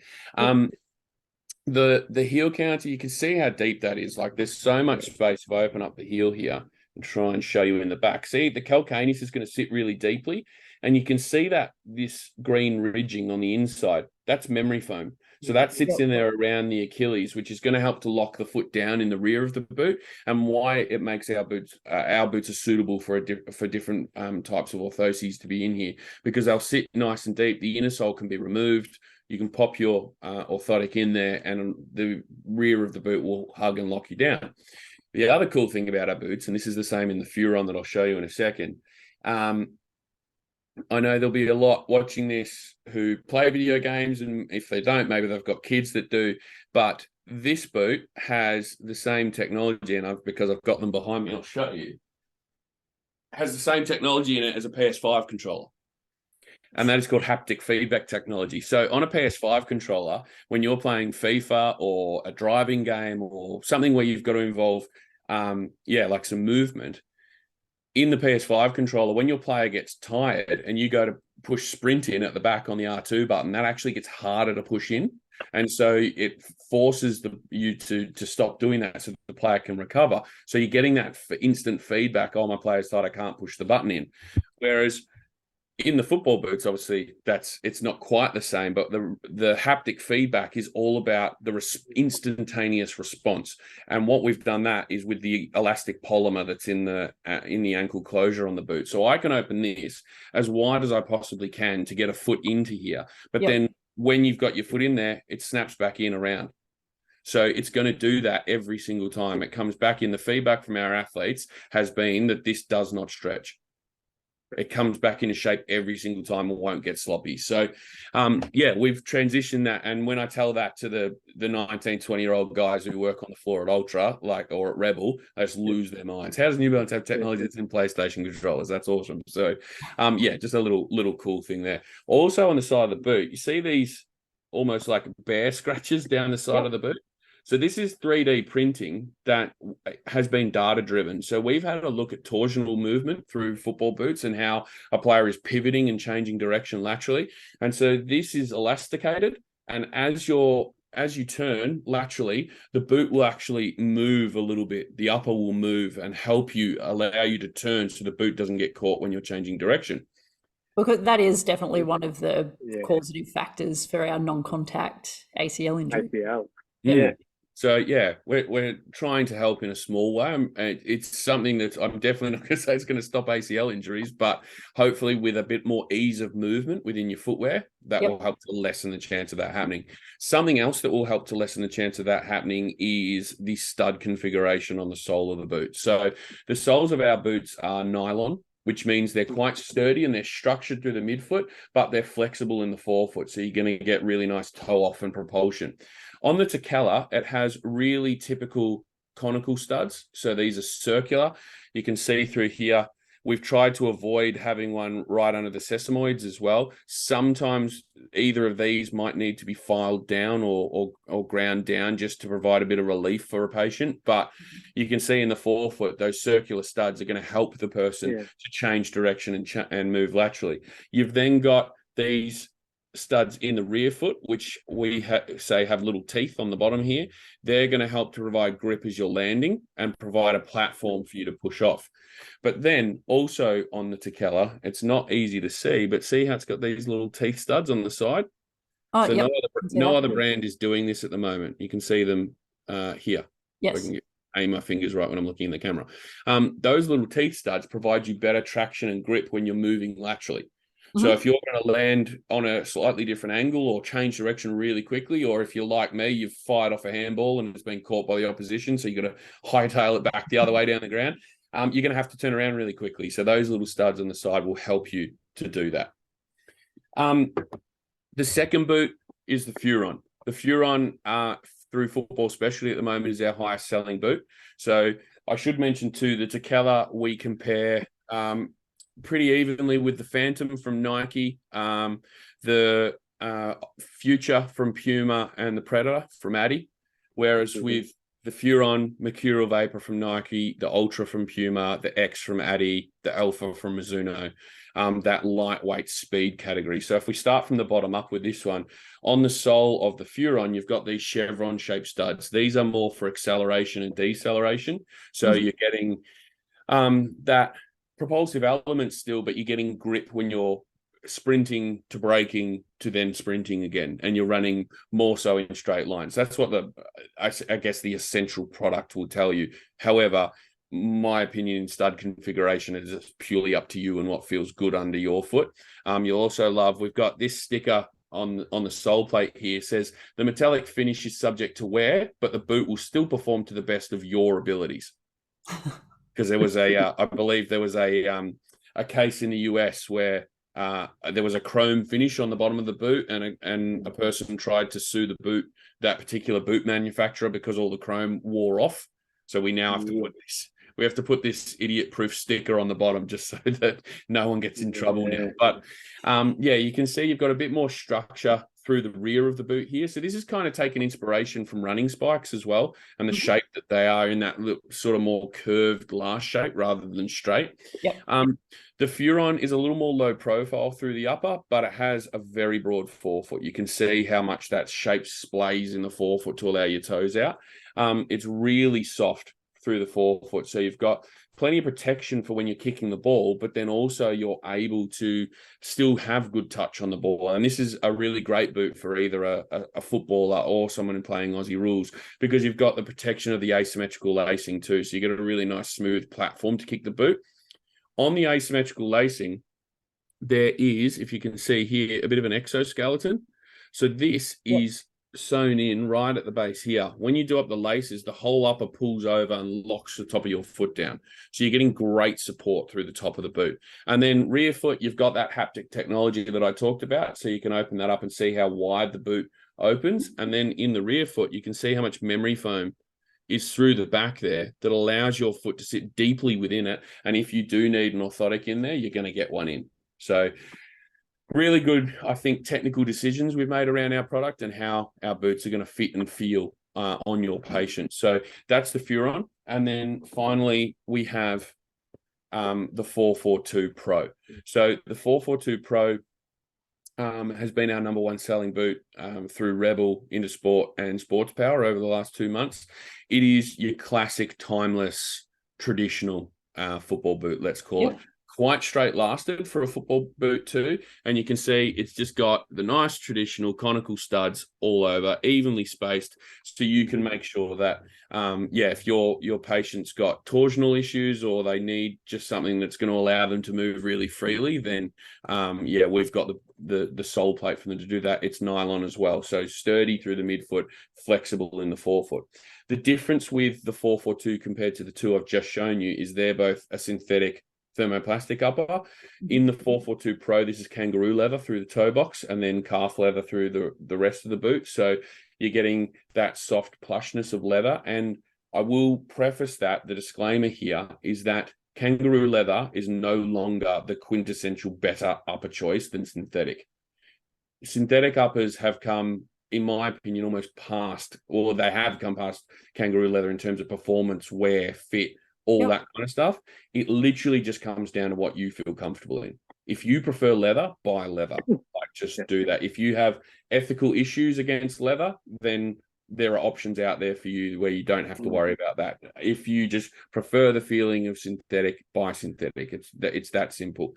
The heel counter, you can see how deep that is. Like there's so much space. If I open up the heel here and try and show you in the back, see the calcaneus is going to sit really deeply. And you can see that this green ridging on the inside, that's memory foam. So that sits in there around the Achilles, which is going to help to lock the foot down in the rear of the boot, and why it makes our boots are suitable for different types of orthoses to be in here, because they'll sit nice and deep. The inner sole can be removed. You can pop your orthotic in there, and the rear of the boot will hug and lock you down. The other cool thing about our boots, and this is the same in the Furon that I'll show you in a second, I know there'll be a lot watching this who play video games, and if they don't, maybe they've got kids that do. But this boot has the same technology, and because I've got them behind me, I'll show you. Has the same technology in it as a PS5 controller, and that is called haptic feedback technology. So on a PS5 controller, when you're playing FIFA or a driving game or something where you've got to involve, like some movement, in the PS5 controller, when your player gets tired and you go to push sprint in at the back on the R2 button, that actually gets harder to push in. And so it forces you to stop doing that so the player can recover. So you're getting that instant feedback, oh, my player's tired, I can't push the button in. Whereas in the football boots, obviously, it's not quite the same, but the haptic feedback is all about the instantaneous response. And what we've done that is with the elastic polymer that's in the ankle closure on the boot. So I can open this as wide as I possibly can to get a foot into here. But then when you've got your foot in there, it snaps back in around. So it's going to do that every single time. It comes back in. The feedback from our athletes has been that this does not stretch. It comes back into shape every single time and won't get sloppy. So, we've transitioned that. And when I tell that to the 19, 20-year-old guys who work on the floor at Ultra, or at Rebel, they just lose their minds. How does New Balance have technology that's in PlayStation controllers? That's awesome. So, just a little cool thing there. Also on the side of the boot, you see these almost like bear scratches down the side of the boot. So this is 3D printing that has been data driven. So we've had a look at torsional movement through football boots and how a player is pivoting and changing direction laterally. And so this is elasticated. And as you turn laterally, the boot will actually move a little bit. The upper will move and allow you to turn so the boot doesn't get caught when you're changing direction. Because that is definitely one of the causative factors for our non-contact ACL injury. ACL. Yeah. So yeah, we're trying to help in a small way. It's something that I'm definitely not going to say it's going to stop ACL injuries, but hopefully with a bit more ease of movement within your footwear, that will help to lessen the chance of that happening. Something else that will help to lessen the chance of that happening is the stud configuration on the sole of the boot. So the soles of our boots are nylon, which means they're quite sturdy and they're structured through the midfoot, but they're flexible in the forefoot. So you're going to get really nice toe off and propulsion. On the Tekela, it has really typical conical studs. So these are circular. You can see through here, we've tried to avoid having one right under the sesamoids as well. Sometimes either of these might need to be filed down or ground down just to provide a bit of relief for a patient. But you can see in the forefoot, those circular studs are going to help the person to change direction and move laterally. You've then got these studs in the rear foot, which we say have little teeth on the bottom here. They're going to help to provide grip as you're landing and provide a platform for you to push off. But then also on the Tekela, it's not easy to see, but see how it's got these little teeth studs on the side? Oh, so no other brand is doing this at the moment. You can see them here. Yes. I can aim my fingers right when I'm looking in the camera. Those little teeth studs provide you better traction and grip when you're moving laterally. So if you're going to land on a slightly different angle or change direction really quickly, or if you're like me, you've fired off a handball and it's been caught by the opposition, so you've got to hightail it back the other way down the ground, you're going to have to turn around really quickly. So those little studs on the side will help you to do that. The second boot is the Furon. The Furon, through Football Specialty at the moment, is our highest selling boot. So I should mention too, the Tekela we compare pretty evenly with the Phantom from Nike, the Future from Puma, and the Predator from Adi. Whereas with the Furon, Mercurial Vapor from Nike, the Ultra from Puma, the X from Adi, the Alpha from Mizuno, that lightweight speed category. So if we start from the bottom up with this one, on the sole of the Furon, you've got these chevron-shaped studs. These are more for acceleration and deceleration. So you're getting that propulsive element still, but you're getting grip when you're sprinting to braking to then sprinting again, and you're running more so in straight lines. That's what I guess the essential product will tell you. However, my opinion in stud configuration is just purely up to you and what feels good under your foot. You'll also love, we've got this sticker on the sole plate here, says the metallic finish is subject to wear, but the boot will still perform to the best of your abilities. Because there was I believe there was a case in the US where there was a chrome finish on the bottom of the boot, and a person tried to sue that particular boot manufacturer because all the chrome wore off. So we now have to put this idiot-proof sticker on the bottom just so that no one gets in trouble now. But you can see you've got a bit more structure through the rear of the boot here. So this is kind of taken inspiration from running spikes as well, and the shape that they are in that sort of more curved glass shape rather than straight. The Furon is a little more low profile through the upper, but it has a very broad forefoot. You can see how much that shape splays in the forefoot to allow your toes out. It's really soft through the forefoot. So you've got plenty of protection for when you're kicking the ball, but then also you're able to still have good touch on the ball. And this is a really great boot for either a footballer or someone playing Aussie rules, because you've got the protection of the asymmetrical lacing too. So you get a really nice smooth platform to kick the boot. On the asymmetrical lacing, there is, if you can see here, a bit of an exoskeleton. So this is sewn in right at the base here. When you do up the laces, the whole upper pulls over and locks the top of your foot down. So you're getting great support through the top of the boot. And then rear foot, you've got that haptic technology that I talked about. So you can open that up and see how wide the boot opens. And then in the rear foot, you can see how much memory foam is through the back there that allows your foot to sit deeply within it. And if you do need an orthotic in there, you're going to get one in. So really good, I think, technical decisions we've made around our product and how our boots are going to fit and feel on your patient. So that's the Furon. And then finally, we have the 442 Pro. So the 442 Pro has been our number one selling boot through Rebel, Intersport, and Sports Power over the last 2 months. It is your classic, timeless, traditional football boot, let's call it. quite straight lasted for a football boot too. And you can see it's just got the nice traditional conical studs all over, evenly spaced. So you can make sure that, if your patient's got torsional issues or they need just something that's going to allow them to move really freely, then, we've got the sole plate for them to do that. It's nylon as well. So sturdy through the midfoot, flexible in the forefoot. The difference with the 442 compared to the two I've just shown you is they're both a synthetic thermoplastic upper. In the 442 Pro, this is kangaroo leather through the toe box and then calf leather through the rest of the boot. So you're getting that soft plushness of leather. And I will preface that the disclaimer here is that kangaroo leather is no longer the quintessential better upper choice than synthetic. Synthetic uppers have come, in my opinion, almost past, or they have come past kangaroo leather in terms of performance, wear, fit, all that kind of stuff. It literally just comes down to what you feel comfortable in. If you prefer leather, buy leather. Like, just do that. If you have ethical issues against leather, then there are options out there for you where you don't have to worry about that. If you just prefer the feeling of synthetic, buy synthetic. It's that simple.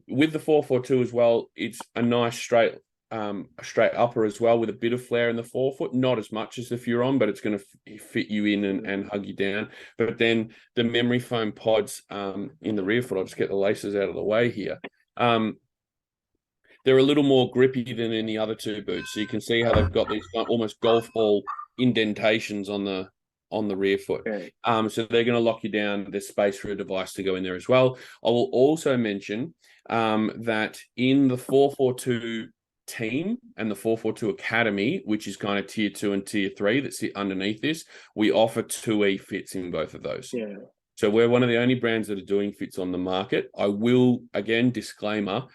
With the 442 as well, it's a nice straight upper as well, with a bit of flare in the forefoot, not as much as the Furon, but it's going to fit you in and hug you down. But then the memory foam pods in the rear foot, I'll just get the laces out of the way here. They're a little more grippy than any other two boots. So you can see how they've got these almost golf ball indentations on the rear foot. So they're going to lock you down. There's space for a device to go in there as well. I will also mention that in the 442 team and the 442 Academy, which is kind of tier 2 and tier 3 that sit underneath this, we offer 2E fits in both of those. So we're one of the only brands that are doing fits on the market. I will, again, disclaimer,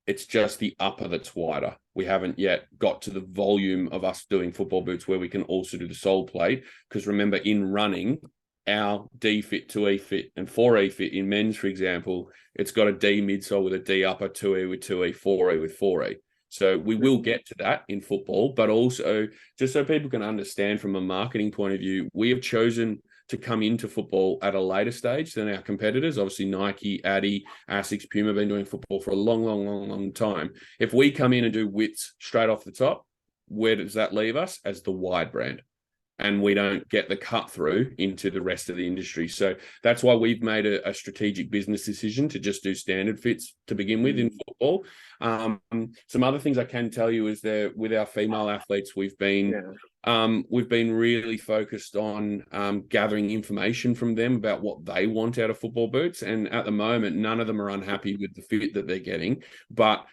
it's just the upper that's wider. We haven't yet got to the volume of us doing football boots where we can also do the sole plate, because remember, in running, our D fit, 2E fit, and 4E fit in men's, for example, it's got a D midsole with a D upper, 2E with 2E, 4E with 4E. So we will get to that in football, but also just so people can understand from a marketing point of view, we have chosen to come into football at a later stage than our competitors. Obviously, Nike, Adi, Asics, Puma have been doing football for a long time. If we come in and do widths straight off the top, where does that leave us? As the wide brand. And we don't get the cut through into the rest of the industry. So that's why we've made a strategic business decision to just do standard fits to begin with in football. Some other things I can tell you is that with our female athletes, we've been really focused on gathering information from them about what they want out of football boots. And at the moment, none of them are unhappy with the fit that they're getting. But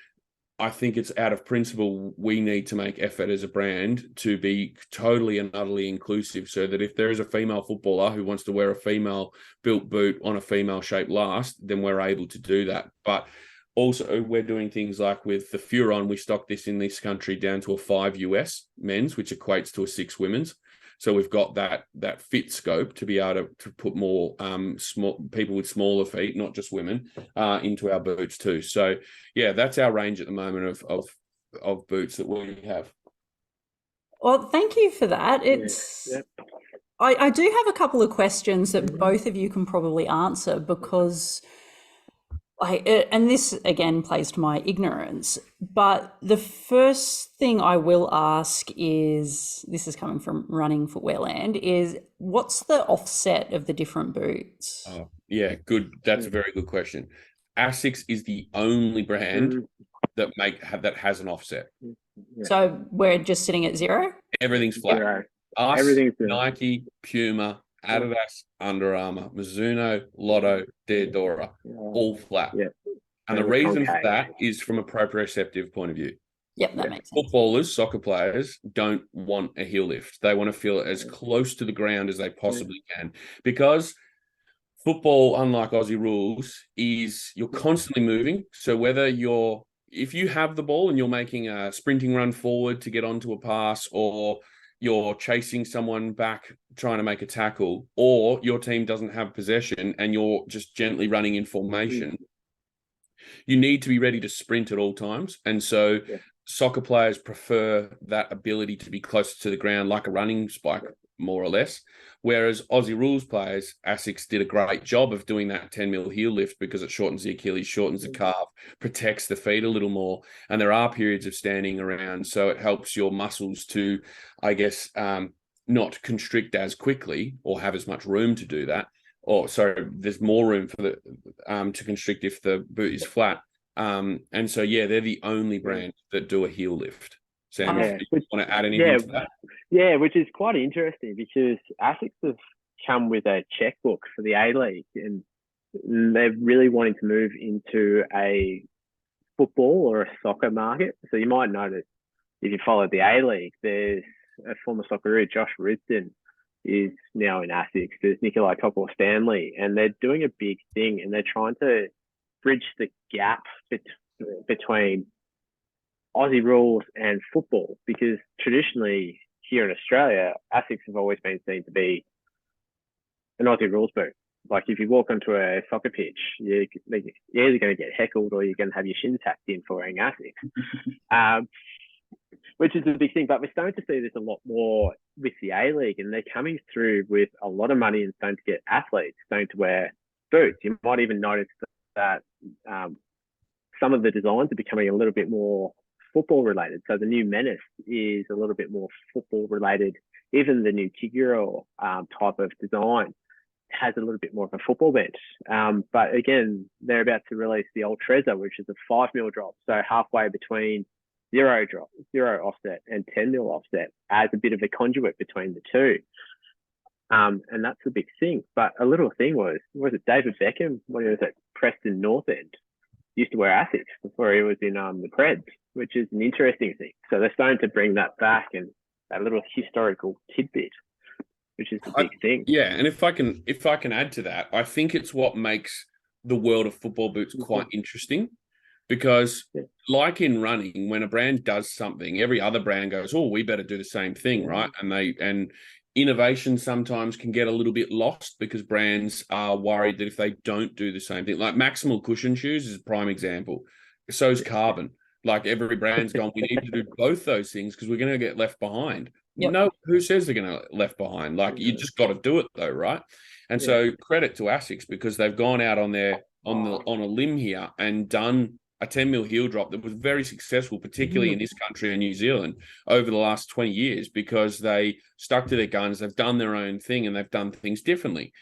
I think it's out of principle, we need to make effort as a brand to be totally and utterly inclusive, so that if there is a female footballer who wants to wear a female built boot on a female shaped last, then we're able to do that. But also we're doing things like with the Furon, we stock this in this country down to a 5 US men's, which equates to a 6 women's. So we've got that fit scope to be able to put more small people with smaller feet, not just women, into our boots too. So yeah, that's our range at the moment of boots that we have. Well, thank you for that. I do have a couple of questions that both of you can probably answer, because and this again plays to my ignorance, but the first thing I will ask is, this is coming from running footwear land, is what's the offset of the different boots? Oh, yeah, good. That's a very good question. Asics is the only brand that has an offset. So we're just sitting at 0? Everything's flat. Zero. Us, Everything's Nike, Puma, Adidas, Under Armour, Mizuno, Lotto, Diadora, all flat. And the reason for that is from a proprioceptive point of view. Yep, that makes sense. Footballers, soccer players don't want a heel lift. They want to feel as close to the ground as they possibly can, because football, unlike Aussie rules, is you're constantly moving. So if you have the ball and you're making a sprinting run forward to get onto a pass, or you're chasing someone back trying to make a tackle, or your team doesn't have possession and you're just gently running in formation, you need to be ready to sprint at all times. And so soccer players prefer that ability to be closer to the ground, like a running spike more or less. Whereas Aussie rules players, ASICS did a great job of doing that 10 mil heel lift because it shortens the Achilles, shortens the calf, protects the feet a little more. And there are periods of standing around. So it helps your muscles to, I guess, not constrict as quickly or have as much room to do that. Or sorry, there's more room for the to constrict if the boot is flat. And so, yeah, they're the only brand that do a heel lift. Sam, if you want to add anything to that? Yeah, which is quite interesting because ASICS have come with a checkbook for the A-League, and they're really wanting to move into a football or a soccer market. So you might notice if you follow the A-League, there's a former Socceroo, Josh Risdon, is now in ASICS. There's Nikolai Topor-Stanley, and they're doing a big thing, and they're trying to bridge the gap between Aussie rules and football, because traditionally here in Australia, ASICS have always been seen to be an Aussie rules boot. Like if you walk onto a soccer pitch, you're either going to get heckled or you're going to have your shins hacked in for wearing ASICS, which is a big thing. But we're starting to see this a lot more with the A-League, and they're coming through with a lot of money and starting to get athletes starting to wear boots. You might even notice that some of the designs are becoming a little bit more football related. So the new Menace is a little bit more football related. Even the new Kiguro type of design has a little bit more of a football bent. But again, they're about to release the Old Trezor, which is a 5 mil drop. So halfway between zero offset and 10 mil offset, as a bit of a conduit between the two. And that's the big thing. But a little thing was it David Beckham, when he was at Preston North End, used to wear ASICS before he was in the Preds, which is an interesting thing. So they're starting to bring that back, and that little historical tidbit, which is the big thing. Yeah, and if I can add to that, I think it's what makes the world of football boots quite interesting, because like in running, when a brand does something, every other brand goes, "Oh, we better do the same thing," right? And innovation sometimes can get a little bit lost because brands are worried that if they don't do the same thing, like Maximal cushion shoes is a prime example. So is Carbon. Like every brand's gone, we need to do both those things because we're going to get left behind. Yep. No, who says they're going to get left behind? Like you just got to do it though, right? And so credit to ASICS because they've gone out on a limb here and done a 10 mil heel drop that was very successful, particularly in this country and New Zealand over the last 20 years, because they stuck to their guns, they've done their own thing, and they've done things differently.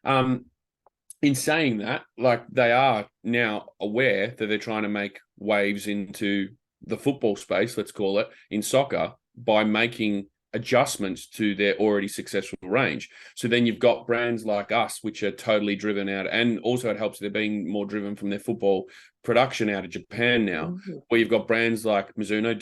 In saying that, like they are now aware that they're trying to make waves into the football space, let's call it, in soccer by making adjustments to their already successful range. So then you've got brands like us, which are totally driven out, and also it helps they're being more driven from their football production out of Japan now, where you've got brands like Mizuno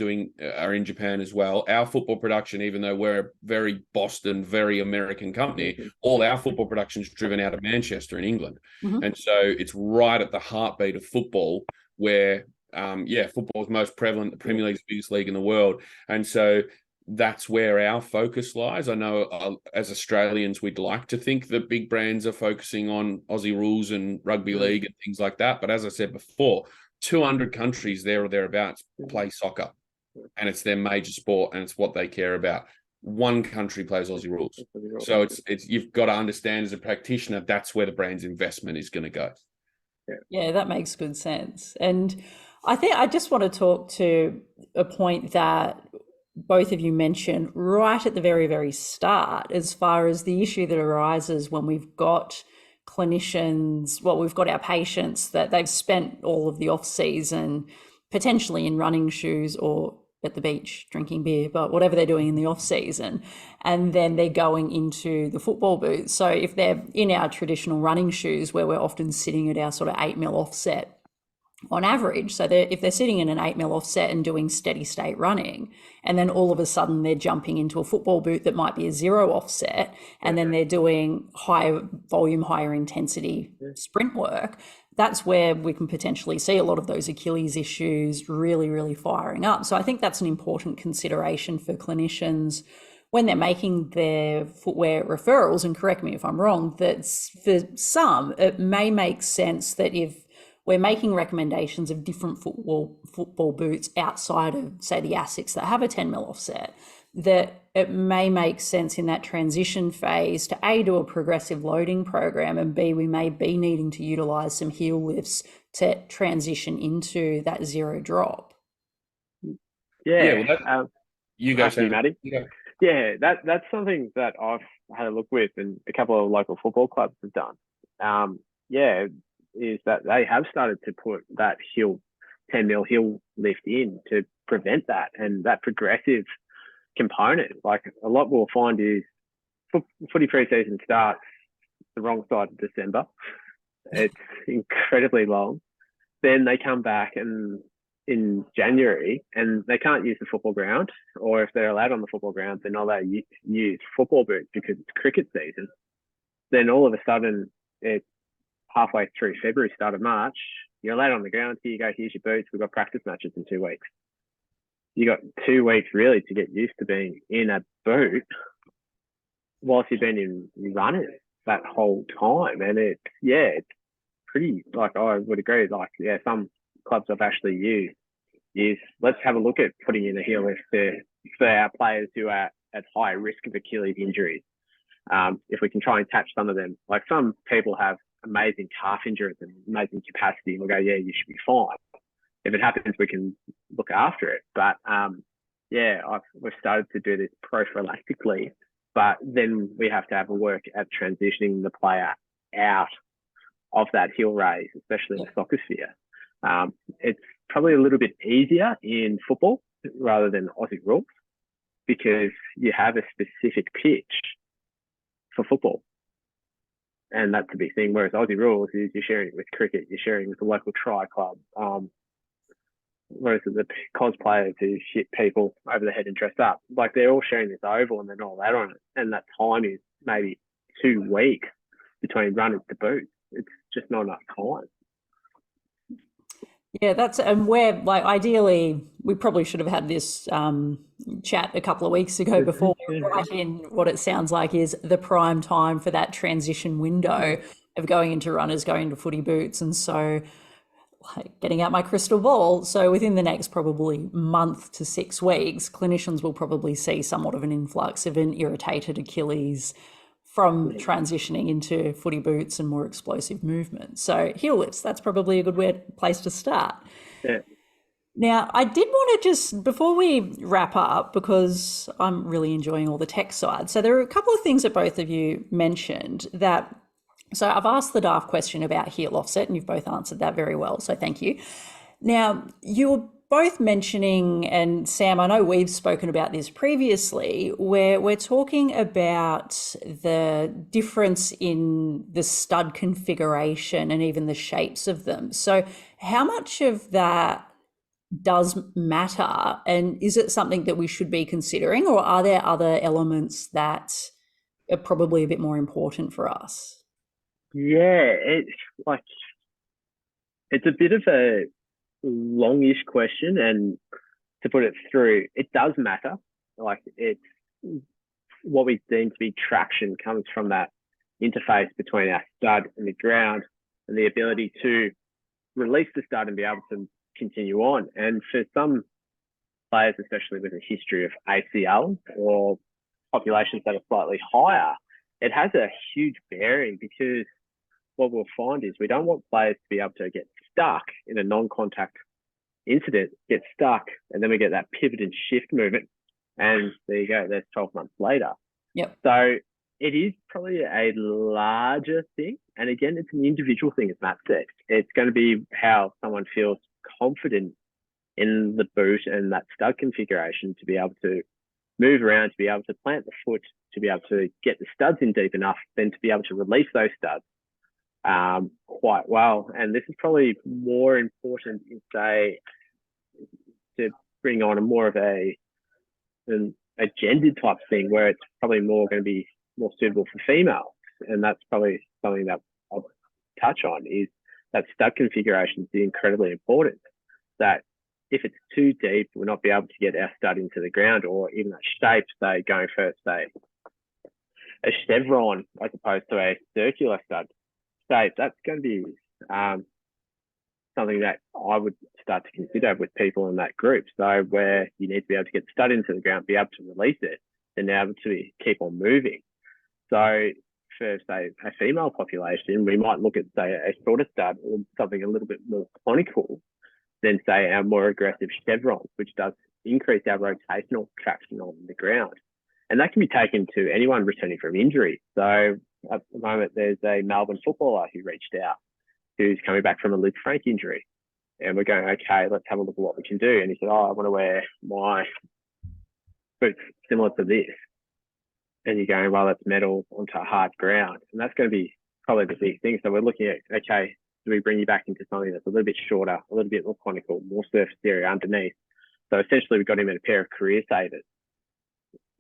are in Japan as well. Our football production, even though we're a very Boston, very American company, all our football production is driven out of Manchester in England. And so it's right at the heartbeat of football where, football is most prevalent. The Premier League is the biggest league in the world. And so that's where our focus lies. I know as Australians, we'd like to think that big brands are focusing on Aussie rules and rugby league and things like that. But as I said before, 200 countries there or thereabouts play soccer, and it's their major sport and it's what they care about. One country plays Aussie rules. So it's you've got to understand as a practitioner, that's where the brand's investment is going to go. Yeah, that makes good sense. And I think I just want to talk to a point that both of you mentioned right at the very, very start, as far as the issue that arises when we've got clinicians, we've got our patients that they've spent all of the off season potentially in running shoes or at the beach drinking beer, but whatever they're doing in the off season, and then they're going into the football boots. So if they're in our traditional running shoes, where we're often sitting at our sort of 8 mil offset on average, so if they're sitting in an 8 mil offset and doing steady state running, and then all of a sudden they're jumping into a football boot that might be a 0 offset, and then they're doing higher volume, higher intensity sprint work, that's where we can potentially see a lot of those Achilles issues really, really firing up. So I think that's an important consideration for clinicians when they're making their footwear referrals. And correct me if I'm wrong, that for some, it may make sense that if we're making recommendations of different football boots outside of, say, the ASICS that have a 10 mil offset, that it may make sense in that transition phase to A, do a progressive loading program, and B, we may be needing to utilize some heel lifts to transition into that zero drop. Yeah, well, you go, Sam. Matty. Yeah, that's something that I've had a look with, and a couple of local football clubs have done. Is that they have started to put that 10 mil heel lift in to prevent that, and that progressive component. Like, a lot we'll find is footy pre-season starts the wrong side of December. It's incredibly long. Then they come back and in January, and they can't use the football ground, or if they're allowed on the football ground, they're not allowed to use football boots because it's cricket season. Then all of a sudden, it's halfway through February, start of March, you're allowed on the ground. Here you go, here's your boots. We've got practice matches in 2 weeks. You got 2 weeks really to get used to being in a boot whilst you've been in runners that whole time. And it's pretty, like, I would agree, like, some clubs I've actually used is, let's have a look at putting in a heel lift for our players who are at high risk of Achilles injuries. If we can try and catch some of them, like, some people have amazing calf injuries and amazing capacity, and we'll go, yeah, you should be fine. If it happens, we can look after it. But we've started to do this prophylactically, but then we have to have a work at transitioning the player out of that heel raise, especially in the soccer sphere. It's probably a little bit easier in football rather than Aussie rules, because you have a specific pitch for football, and that's a big thing. Whereas Aussie rules is you're sharing it with cricket, you're sharing it with the local tri club. Whereas the cosplayers who shit people over the head and dress up, like, they're all sharing this oval and they're not allowed on it, and that time is maybe 2 weeks between runners to boots. It's just not enough time. Yeah, and where, like, ideally, we probably should have had this chat a couple of weeks ago before we're right in what it sounds like is the prime time for that transition window of going into runners, going into footy boots. And so, like, getting out my crystal ball, so within the next probably month to 6 weeks, clinicians will probably see somewhat of an influx of an irritated Achilles from transitioning into footy boots and more explosive movement. So heel lifts, that's probably a good place to start. Yeah. Now, I did want to just, before we wrap up, because I'm really enjoying all the tech side, so there are a couple of things that both of you mentioned that, so I've asked the daft question about heel offset, and you've both answered that very well, so thank you. Now, you were both mentioning, and Sam, I know we've spoken about this previously, where we're talking about the difference in the stud configuration and even the shapes of them. So how much of that does matter, and is it something that we should be considering, or are there other elements that are probably a bit more important for us? Yeah, it's a bit of a longish question, and to put it through, it does matter. Like, it's what we deem to be traction comes from that interface between our stud and the ground, and the ability to release the stud and be able to continue on. And for some players, especially with a history of ACL or populations that are slightly higher, it has a huge bearing, because what we'll find is we don't want players to be able to get stuck in a non-contact incident, get stuck, and then we get that pivot and shift movement, and there you go, there's 12 months later. Yep. So it is probably a larger thing, and again, it's an individual thing, as Matt said. It's going to be how someone feels confident in the boot and that stud configuration to be able to move around, to be able to plant the foot, to be able to get the studs in deep enough, then to be able to release those studs quite well. And this is probably more important in, say, to bring on a more of a gendered type thing, where it's probably more going to be more suitable for females. And that's probably something that I'll touch on, is that stud configuration is incredibly important. That if it's too deep, we'll not be able to get our stud into the ground, or even that shape, say, going for, say, a chevron as opposed to a circular stud shape. That's going to be something that I would start to consider with people in that group. So where you need to be able to get the stud into the ground, be able to release it, and now able to keep on moving. So for, say, a female population, we might look at, say, a shorter stud or something a little bit more conical than, say, our more aggressive chevrons, which does increase our rotational traction on the ground. And that can be taken to anyone returning from injury. So at the moment, there's a Melbourne footballer who reached out, who's coming back from a Luke Frank injury. And we're going, okay, let's have a look at what we can do. And he said, I want to wear my boots similar to this. And you're going, well, that's metal onto hard ground. And that's going to be probably the big thing. So we're looking at, okay, do we bring you back into something that's a little bit shorter, a little bit more conical, more surface area underneath? So essentially, we got him in a pair of career savers.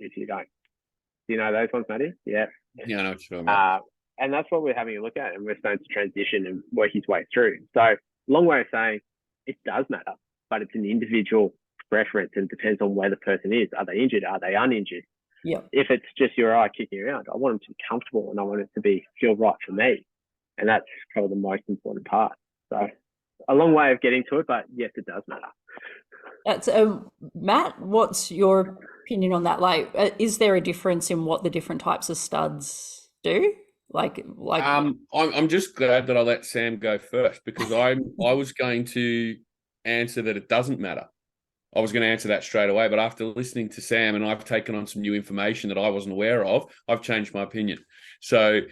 If you don't, do you know those ones, Matty? Yeah. Yeah, I know what you're talking about. And that's what we're having a look at, and we're starting to transition and work his way through. So, long way of saying it does matter, but it's an individual preference and depends on where the person is. Are they injured? Are they uninjured? Yeah. If it's just your eye kicking around, I want them to be comfortable and I want it to feel right for me. And that's probably the most important part. So a long way of getting to it, but yes, it does matter. That's Matt, what's your opinion on that? Like, is there a difference in what the different types of studs do? I'm just glad that I let Sam go first, because I was going to answer that it doesn't matter. I was going to answer that straight away, but after listening to Sam, and I've taken on some new information that I wasn't aware of, I've changed my opinion. So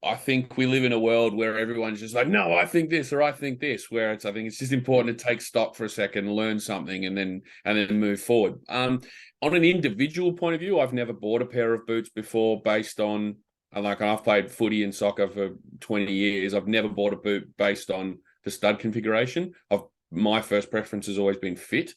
I think we live in a world where everyone's just like, no, I think this or I think this, where I think it's just important to take stock for a second, learn something, and then move forward. On an individual point of view, I've never bought a pair of boots before based on, like, I've played footy and soccer for 20 years. I've never bought a boot based on the stud configuration. My first preference has always been fit.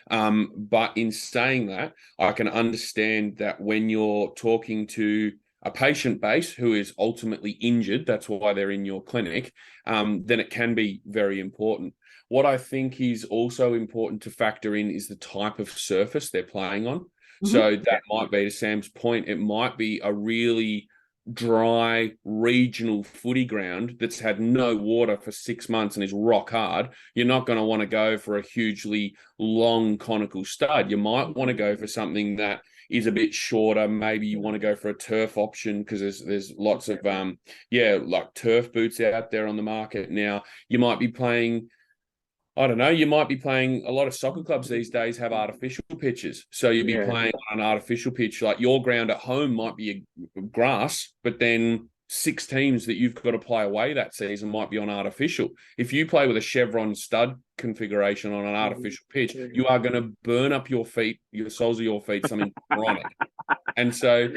But in saying that, I can understand that when you're talking to a patient base who is ultimately injured, that's why they're in your clinic, then it can be very important. What I think is also important to factor in is the type of surface they're playing on. Mm-hmm. So that might be, to Sam's point, it might be a really dry regional footy ground that's had no water for 6 months and is rock hard. You're not going to want to go for a hugely long conical stud. You might want to go for something that is a bit shorter. Maybe you want to go for a turf option, because there's lots of like turf boots out there on the market now. You might be playing, I don't know, you might be playing, a lot of soccer clubs these days have artificial pitches. So you'll be playing on an artificial pitch. Like, your ground at home might be a grass, but then 6 teams that you've got to play away that season might be on artificial. If you play with a chevron stud configuration on an artificial pitch, you are going to burn up your feet, your soles of your feet, something chronic. And so,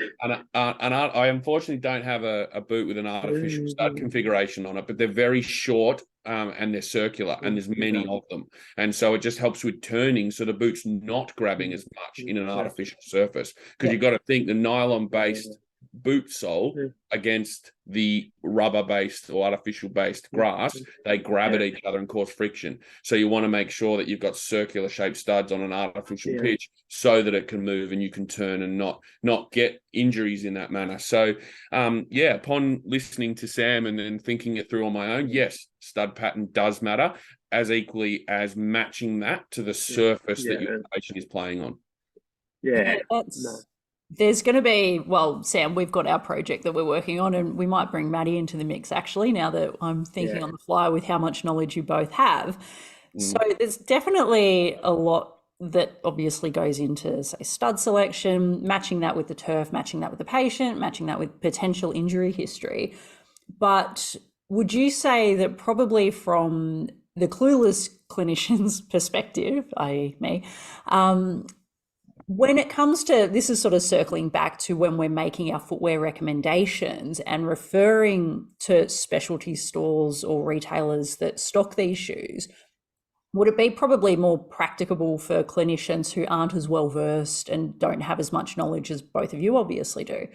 I unfortunately don't have a boot with an artificial stud configuration on it, but they're very short and they're circular, and there's many of them. And so it just helps with turning, so the boot's not grabbing as much in an artificial surface, because you've got to think the nylon-based boot sole against the rubber-based or artificial-based grass, they grab at each other and cause friction. So you want to make sure that you've got circular-shaped studs on an artificial pitch so that it can move and you can turn and not get injuries in that manner. So, upon listening to Sam and then thinking it through on my own, yes, stud pattern does matter, as equally as matching that to the surface that your patient is playing on. There's going to be, well, Sam, we've got our project that we're working on, and we might bring Maddie into the mix, actually, now that I'm thinking on the fly with how much knowledge you both have. So there's definitely a lot that obviously goes into, say, stud selection, matching that with the turf, matching that with the patient, matching that with potential injury history. But would you say that probably from the clueless clinician's perspective, i.e. me, when it comes to, this is sort of circling back to when we're making our footwear recommendations and referring to specialty stores or retailers that stock these shoes, would it be probably more practicable for clinicians who aren't as well versed and don't have as much knowledge as both of you obviously do,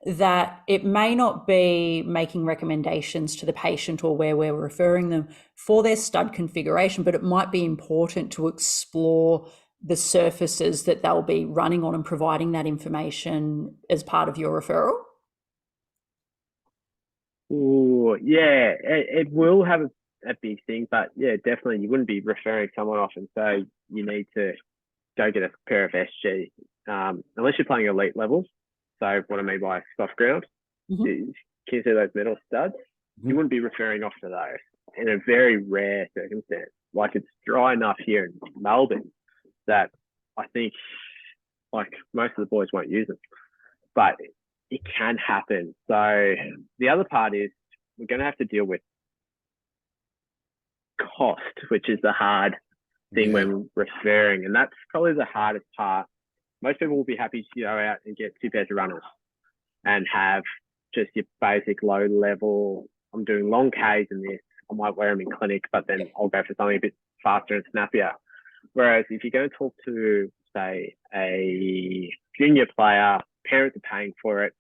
that it may not be making recommendations to the patient or where we're referring them for their stud configuration, but it might be important to explore the surfaces that they'll be running on and providing that information as part of your referral? Oh, yeah, it will have a big thing. But yeah, definitely you wouldn't be referring someone off and say you need to go get a pair of SG, unless you're playing elite levels. So what I mean by soft ground, is, can you see those metal studs? You wouldn't be referring off to those in a very rare circumstance. Like, it's dry enough here in Melbourne that I think like most of the boys won't use them, but it can happen. So the other part is we're going to have to deal with cost, which is the hard thing when referring, and that's probably the hardest part. Most people will be happy to go out and get 2 pairs of runners and have just your basic low level. I'm doing long Ks in this. I might wear them in clinic, but then I'll go for something a bit faster and snappier. Whereas if you go talk to, say, a junior player, parents are paying for it.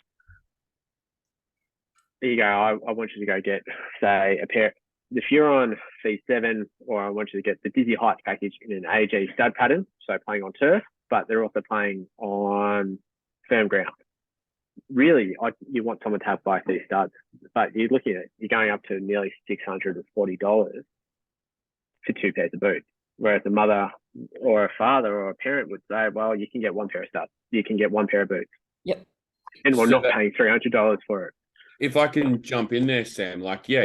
There you go. I want you to go get, say, a pair, the Furon C7, or I want you to get the Dizzy Heights package in an AG stud pattern, so playing on turf, but they're also playing on firm ground. Really, you want someone to have both these studs, but you're looking at, you're going up to nearly $640 for 2 pairs of boots. Whereas a mother or a father or a parent would say, well, you can get 1 pair of studs, you can get 1 pair of boots. Yep. And we're not paying $300 for it. If I can jump in there, Sam, like, you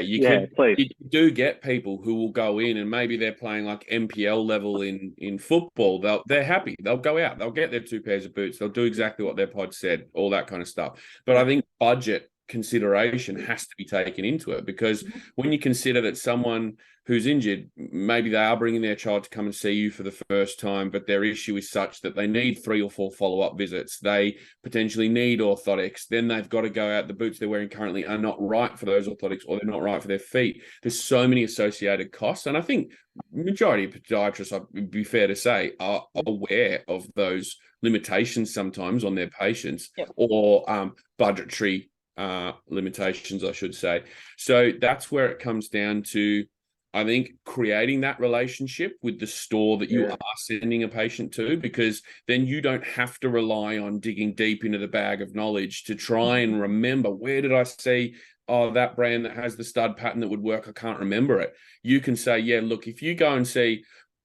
do get people who will go in and maybe they're playing like MPL level in football. They're happy. They'll go out. They'll get their 2 pairs of boots. They'll do exactly what their pod said, all that kind of stuff. But I think budget consideration has to be taken into it, because when you consider that someone who's injured, maybe they are bringing their child to come and see you for the first time, but their issue is such that they need 3 or 4 follow-up visits. They potentially need orthotics. Then they've got to go out. The boots they're wearing currently are not right for those orthotics, or they're not right for their feet. There's so many associated costs. And I think majority of podiatrists, I'd be fair to say, are aware of those limitations sometimes on their patients, or budgetary limitations, I should say. So that's where it comes down to, I think, creating that relationship with the store that you are sending a patient to, because then you don't have to rely on digging deep into the bag of knowledge to try and remember, where did I see that brand that has the stud pattern that would work? I can't remember it. You can say, look, if you go and see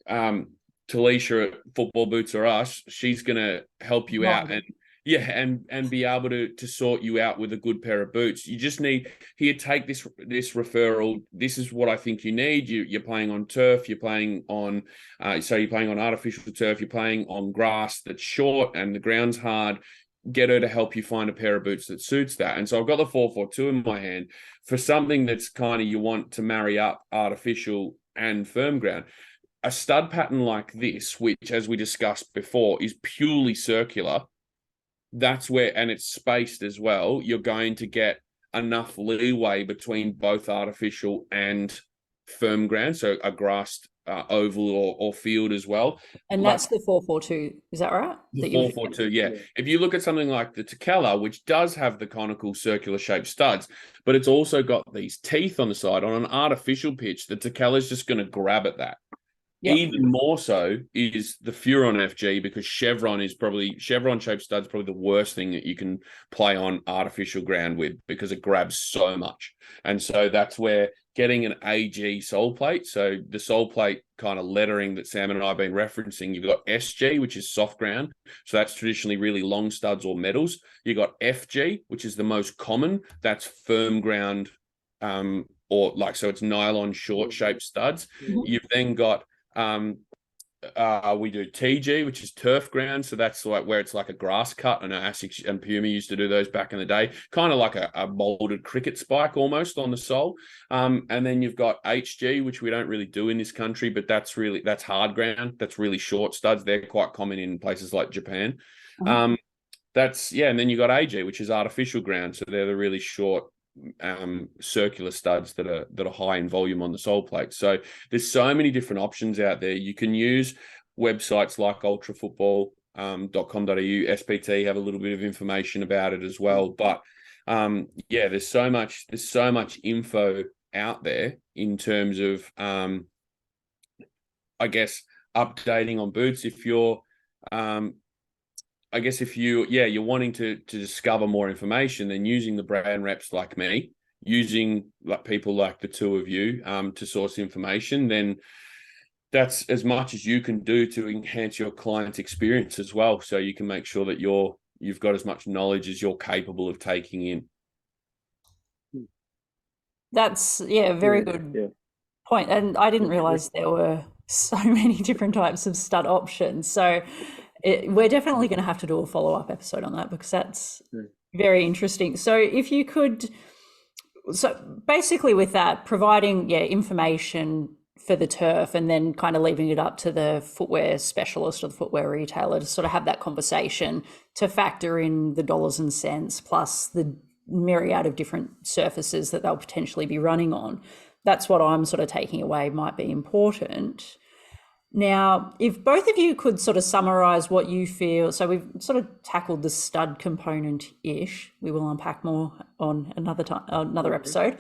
Talisha at Football Boots or Us, she's going to help you out and be able to sort you out with a good pair of boots. You just need, here, take this referral. This is what I think you need. You're playing on turf. You're playing on, you're playing on artificial turf. You're playing on grass that's short and the ground's hard. Get her to help you find a pair of boots that suits that. And so I've got the 442 in my hand for something that's kind of, you want to marry up artificial and firm ground. A stud pattern like this, which, as we discussed before, is purely circular, that's where, and it's spaced as well, you're going to get enough leeway between both artificial and firm ground, so a grassed oval or field as well. And that's the 442, is that right? The 442, yeah. If you look at something like the Tekela, which does have the conical circular shaped studs, but it's also got these teeth on the side, on an artificial pitch, the Tekela is just going to grab at that. Even more so is the Furon FG, because chevron shaped studs probably the worst thing that you can play on artificial ground with, because it grabs so much. And so that's where getting an AG sole plate, so the sole plate kind of lettering that Sam and I have been referencing, you've got SG, which is soft ground, so that's traditionally really long studs or metals. You got FG, which is the most common, that's firm ground, or like, so it's nylon short shaped studs. You've then got we do TG, which is turf ground, so that's like where it's like a grass cut. I know Asics and Puma used to do those back in the day, kind of like a molded cricket spike almost on the sole. And then you've got HG, which we don't really do in this country, but that's hard ground, that's really short studs. They're quite common in places like Japan. And then you got AG, which is artificial ground, so they're the really short circular studs that are high in volume on the sole plate. So there's so many different options out there. You can use websites like ultrafootball.com.au, SPT have a little bit of information about it as well. But there's so much info out there in terms of I guess updating on boots. If you're you're wanting to discover more information, then using the brand reps like me using like people like the two of you to source information, then that's as much as you can do to enhance your client's experience as well. So you can make sure that you've got as much knowledge as you're capable of taking in. That's, yeah, very good point. And I didn't realize there were so many different types of stud options. So we're definitely going to have to do a follow-up episode on that, because that's very interesting. So if you could, so basically with that, providing information for the turf and then kind of leaving it up to the footwear specialist or the footwear retailer to sort of have that conversation to factor in the dollars and cents plus the myriad of different surfaces that they'll potentially be running on. That's what I'm sort of taking away might be important. Now, if both of you could sort of summarize what you feel, so we've sort of tackled the stud component-ish. We will unpack more on another episode.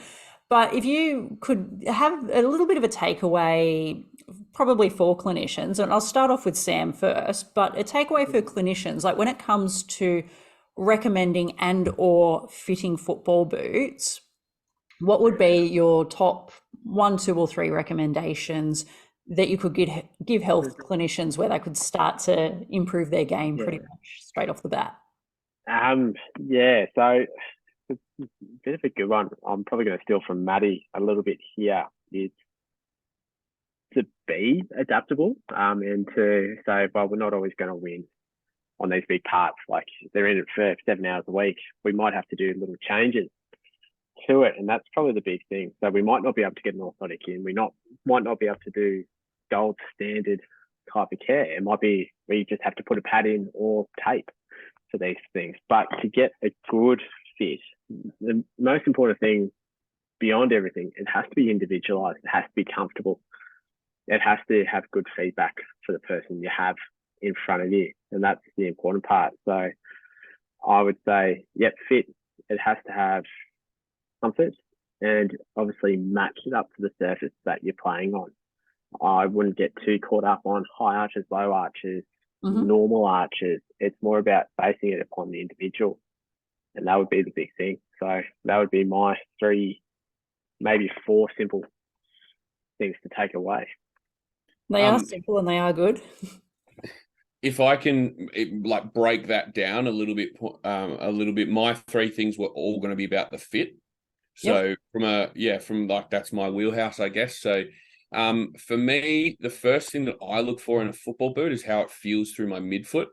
But if you could have a little bit of a takeaway, probably for clinicians, and I'll start off with Sam first, but a takeaway for clinicians, like when it comes to recommending and or fitting football boots, what would be your top 1, 2, or 3 recommendations that you could give health clinicians where they could start to improve their game pretty much straight off the bat? So it's a bit of a good one. I'm probably going to steal from Maddie a little bit here. Is to be adaptable and to say, well, we're not always going to win on these big parts. Like they're in it for 7 hours a week. We might have to do little changes to it, and that's probably the big thing. So we might not be able to get an orthotic in. We might not be able to do gold standard type of care. It might be we just have to put a pad in or tape for these things. But to get a good fit, the most important thing beyond everything, it has to be individualized. It has to be comfortable. It has to have good feedback for the person you have in front of you. And that's the important part. So I would say, fit. It has to have comfort and obviously match it up to the surface that you're playing on. I wouldn't get too caught up on high arches, low arches, normal arches. It's more about basing it upon the individual. And that would be the big thing. So that would be my 3, maybe 4 simple things to take away. They are simple and they are good. If I can break that down a little bit, my 3 things were all going to be about the fit. So that's my wheelhouse, I guess. So for me, the first thing that I look for in a football boot is how it feels through my midfoot.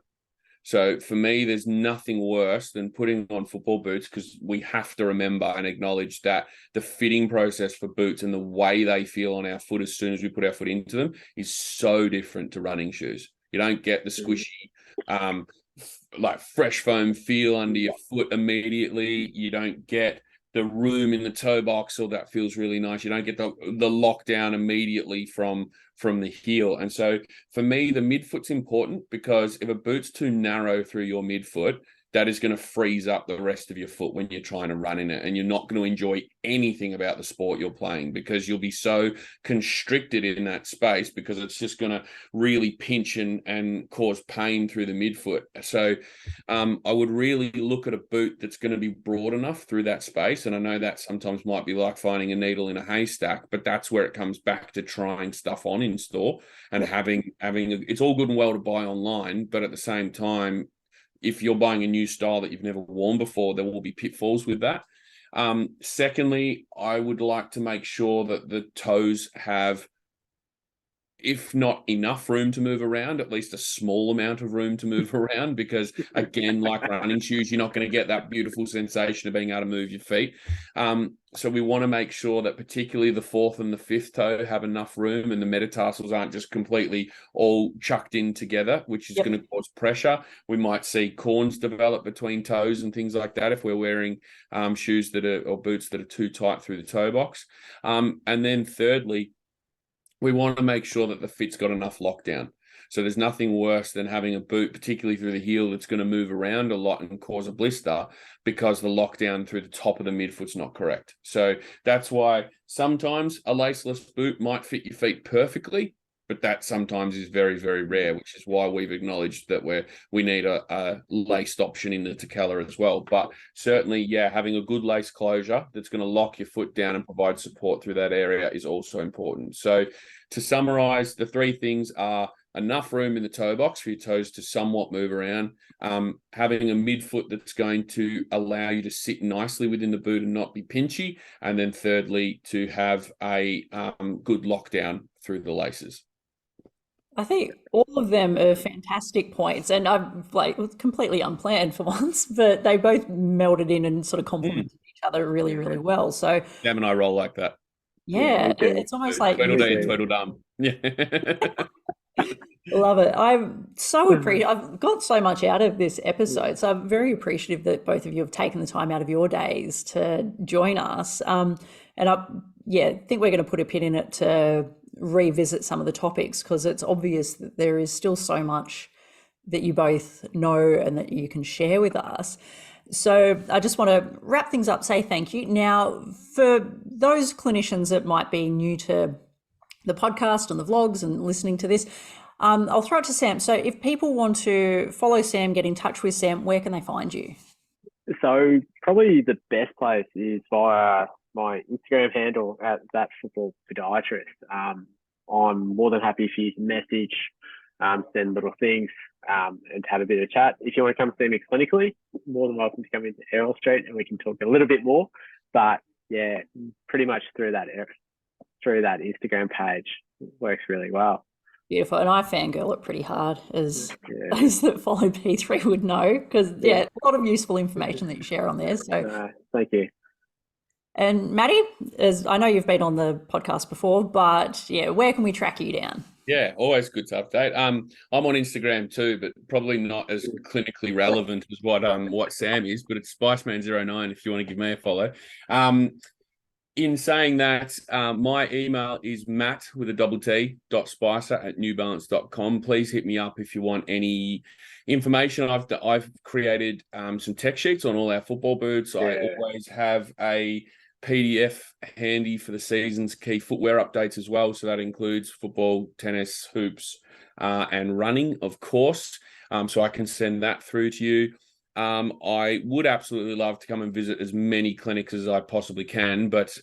So for me, there's nothing worse than putting on football boots, because we have to remember and acknowledge that the fitting process for boots and the way they feel on our foot as soon as we put our foot into them is so different to running shoes. You don't get the squishy, fresh foam feel under your foot immediately. You don't get the room in the toe box, or that feels really nice. You don't get the lockdown immediately from the heel. And so for me, the midfoot's important, because if a boot's too narrow through your midfoot, that is going to freeze up the rest of your foot when you're trying to run in it. And you're not going to enjoy anything about the sport you're playing, because you'll be so constricted in that space, because it's just going to really pinch and cause pain through the midfoot. So I would really look at a boot that's going to be broad enough through that space. And I know that sometimes might be like finding a needle in a haystack, but that's where it comes back to trying stuff on in store and having it's all good and well to buy online, but at the same time, if you're buying a new style that you've never worn before, there will be pitfalls with that. Secondly, I would like to make sure that the toes have, if not enough room to move around, at least a small amount of room to move around, because again, like running shoes, you're not going to get that beautiful sensation of being able to move your feet. So we want to make sure that particularly the 4th and the 5th toe have enough room, and the metatarsals aren't just completely all chucked in together, which is going to cause pressure. We might see corns develop between toes and things like that if we're wearing shoes or boots that are too tight through the toe box. And then thirdly, we want to make sure that the fit's got enough lockdown. So there's nothing worse than having a boot, particularly through the heel, that's going to move around a lot and cause a blister because the lockdown through the top of the midfoot's not correct. So that's why sometimes a laceless boot might fit your feet perfectly, but that sometimes is very, very rare, which is why we've acknowledged that we need a laced option in the Tekela as well. But certainly, yeah, having a good lace closure that's going to lock your foot down and provide support through that area is also important. So to summarize, the three things are enough room in the toe box for your toes to somewhat move around, having a midfoot that's going to allow you to sit nicely within the boot and not be pinchy, and then thirdly, to have a good lockdown through the laces. I think all of them are fantastic points, and I've it was completely unplanned for once, but they both melded in and sort of complemented each other really, really well. So Sam and I roll like that. yeah, it's almost like Tweedledee and Tweedledum. Yeah. Love it. I'm so appreciative. I've got so much out of this episode, so I'm very appreciative that both of you have taken the time out of your days to join us. And I think we're going to put a pin in it to revisit some of the topics, because it's obvious that there is still so much that you both know and that you can share with us. So I just want to wrap things up, say thank you. Now, for those clinicians that might be new to the podcast and the vlogs and listening to this, I'll throw it to Sam. So if people want to follow Sam, get in touch with Sam, where can they find you? So probably the best place is via my Instagram handle at That Football Podiatrist. I'm more than happy for you to message, send little things, and have a bit of chat. If you want to come see me clinically, more than welcome to come into Errol Street and we can talk a little bit more. But yeah, pretty much through that Instagram page works really well. Beautiful. And I fangirl it pretty hard, as those that follow P3 would know, because a lot of useful information that you share on there. So thank you. And Maddie, as I know you've been on the podcast before, but where can we track you down? Yeah, always good to update. I'm on Instagram too, but probably not as clinically relevant as what Sam is, but it's Spiceman09 if you want to give me a follow. In saying that, my email is matt.spicer@newbalance.com. Please hit me up if you want any information. I've created some tech sheets on all our football boots. Yeah. I always have a PDF handy for the season's key footwear updates as well. So that includes football, tennis, hoops, and running, of course. So I can send that through to you. I would absolutely love to come and visit as many clinics as I possibly can, but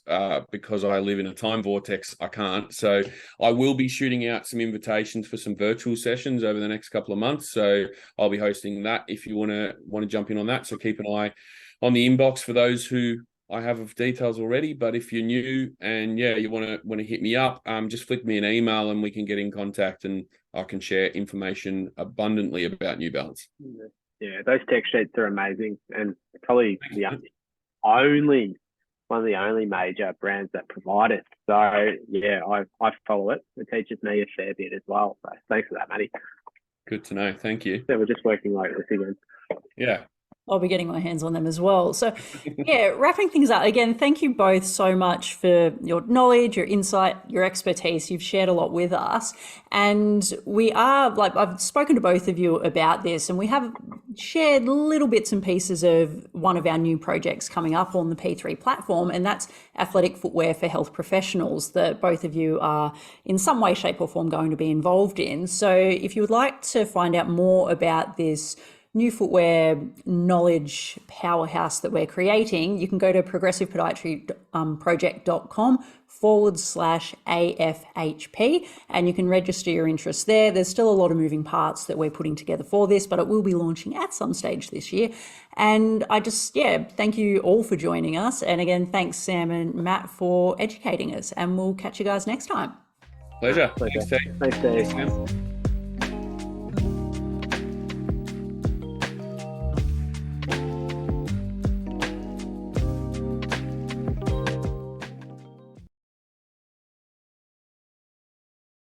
because I live in a time vortex, I can't. So I will be shooting out some invitations for some virtual sessions over the next couple of months. So I'll be hosting that if you want to jump in on that. So keep an eye on the inbox for those who I have of details already. But if you're new and you want to hit me up, just flick me an email and we can get in contact and I can share information abundantly about New Balance. Yeah, those tech sheets are amazing, and probably one of the only major brands that provide it. So I follow it. It teaches me a fair bit as well. So thanks for that, Matty. Good to know. Thank you. So we're just working like this again. Yeah. I'll be getting my hands on them as well. So wrapping things up, again, thank you both so much for your knowledge, your insight, your expertise. You've shared a lot with us. And we are, I've spoken to both of you about this, and we have shared little bits and pieces of one of our new projects coming up on the P3 platform, and that's athletic footwear for health professionals that both of you are in some way, shape or form going to be involved in. So if you would like to find out more about this new footwear knowledge powerhouse that we're creating, you can go to progressivepodiatry.com/AFHP and you can register your interest there. There's still a lot of moving parts that we're putting together for this, but it will be launching at some stage this year. And I just, thank you all for joining us. And again, thanks Sam and Matt for educating us, and we'll catch you guys next time. Pleasure. Thanks, Dave.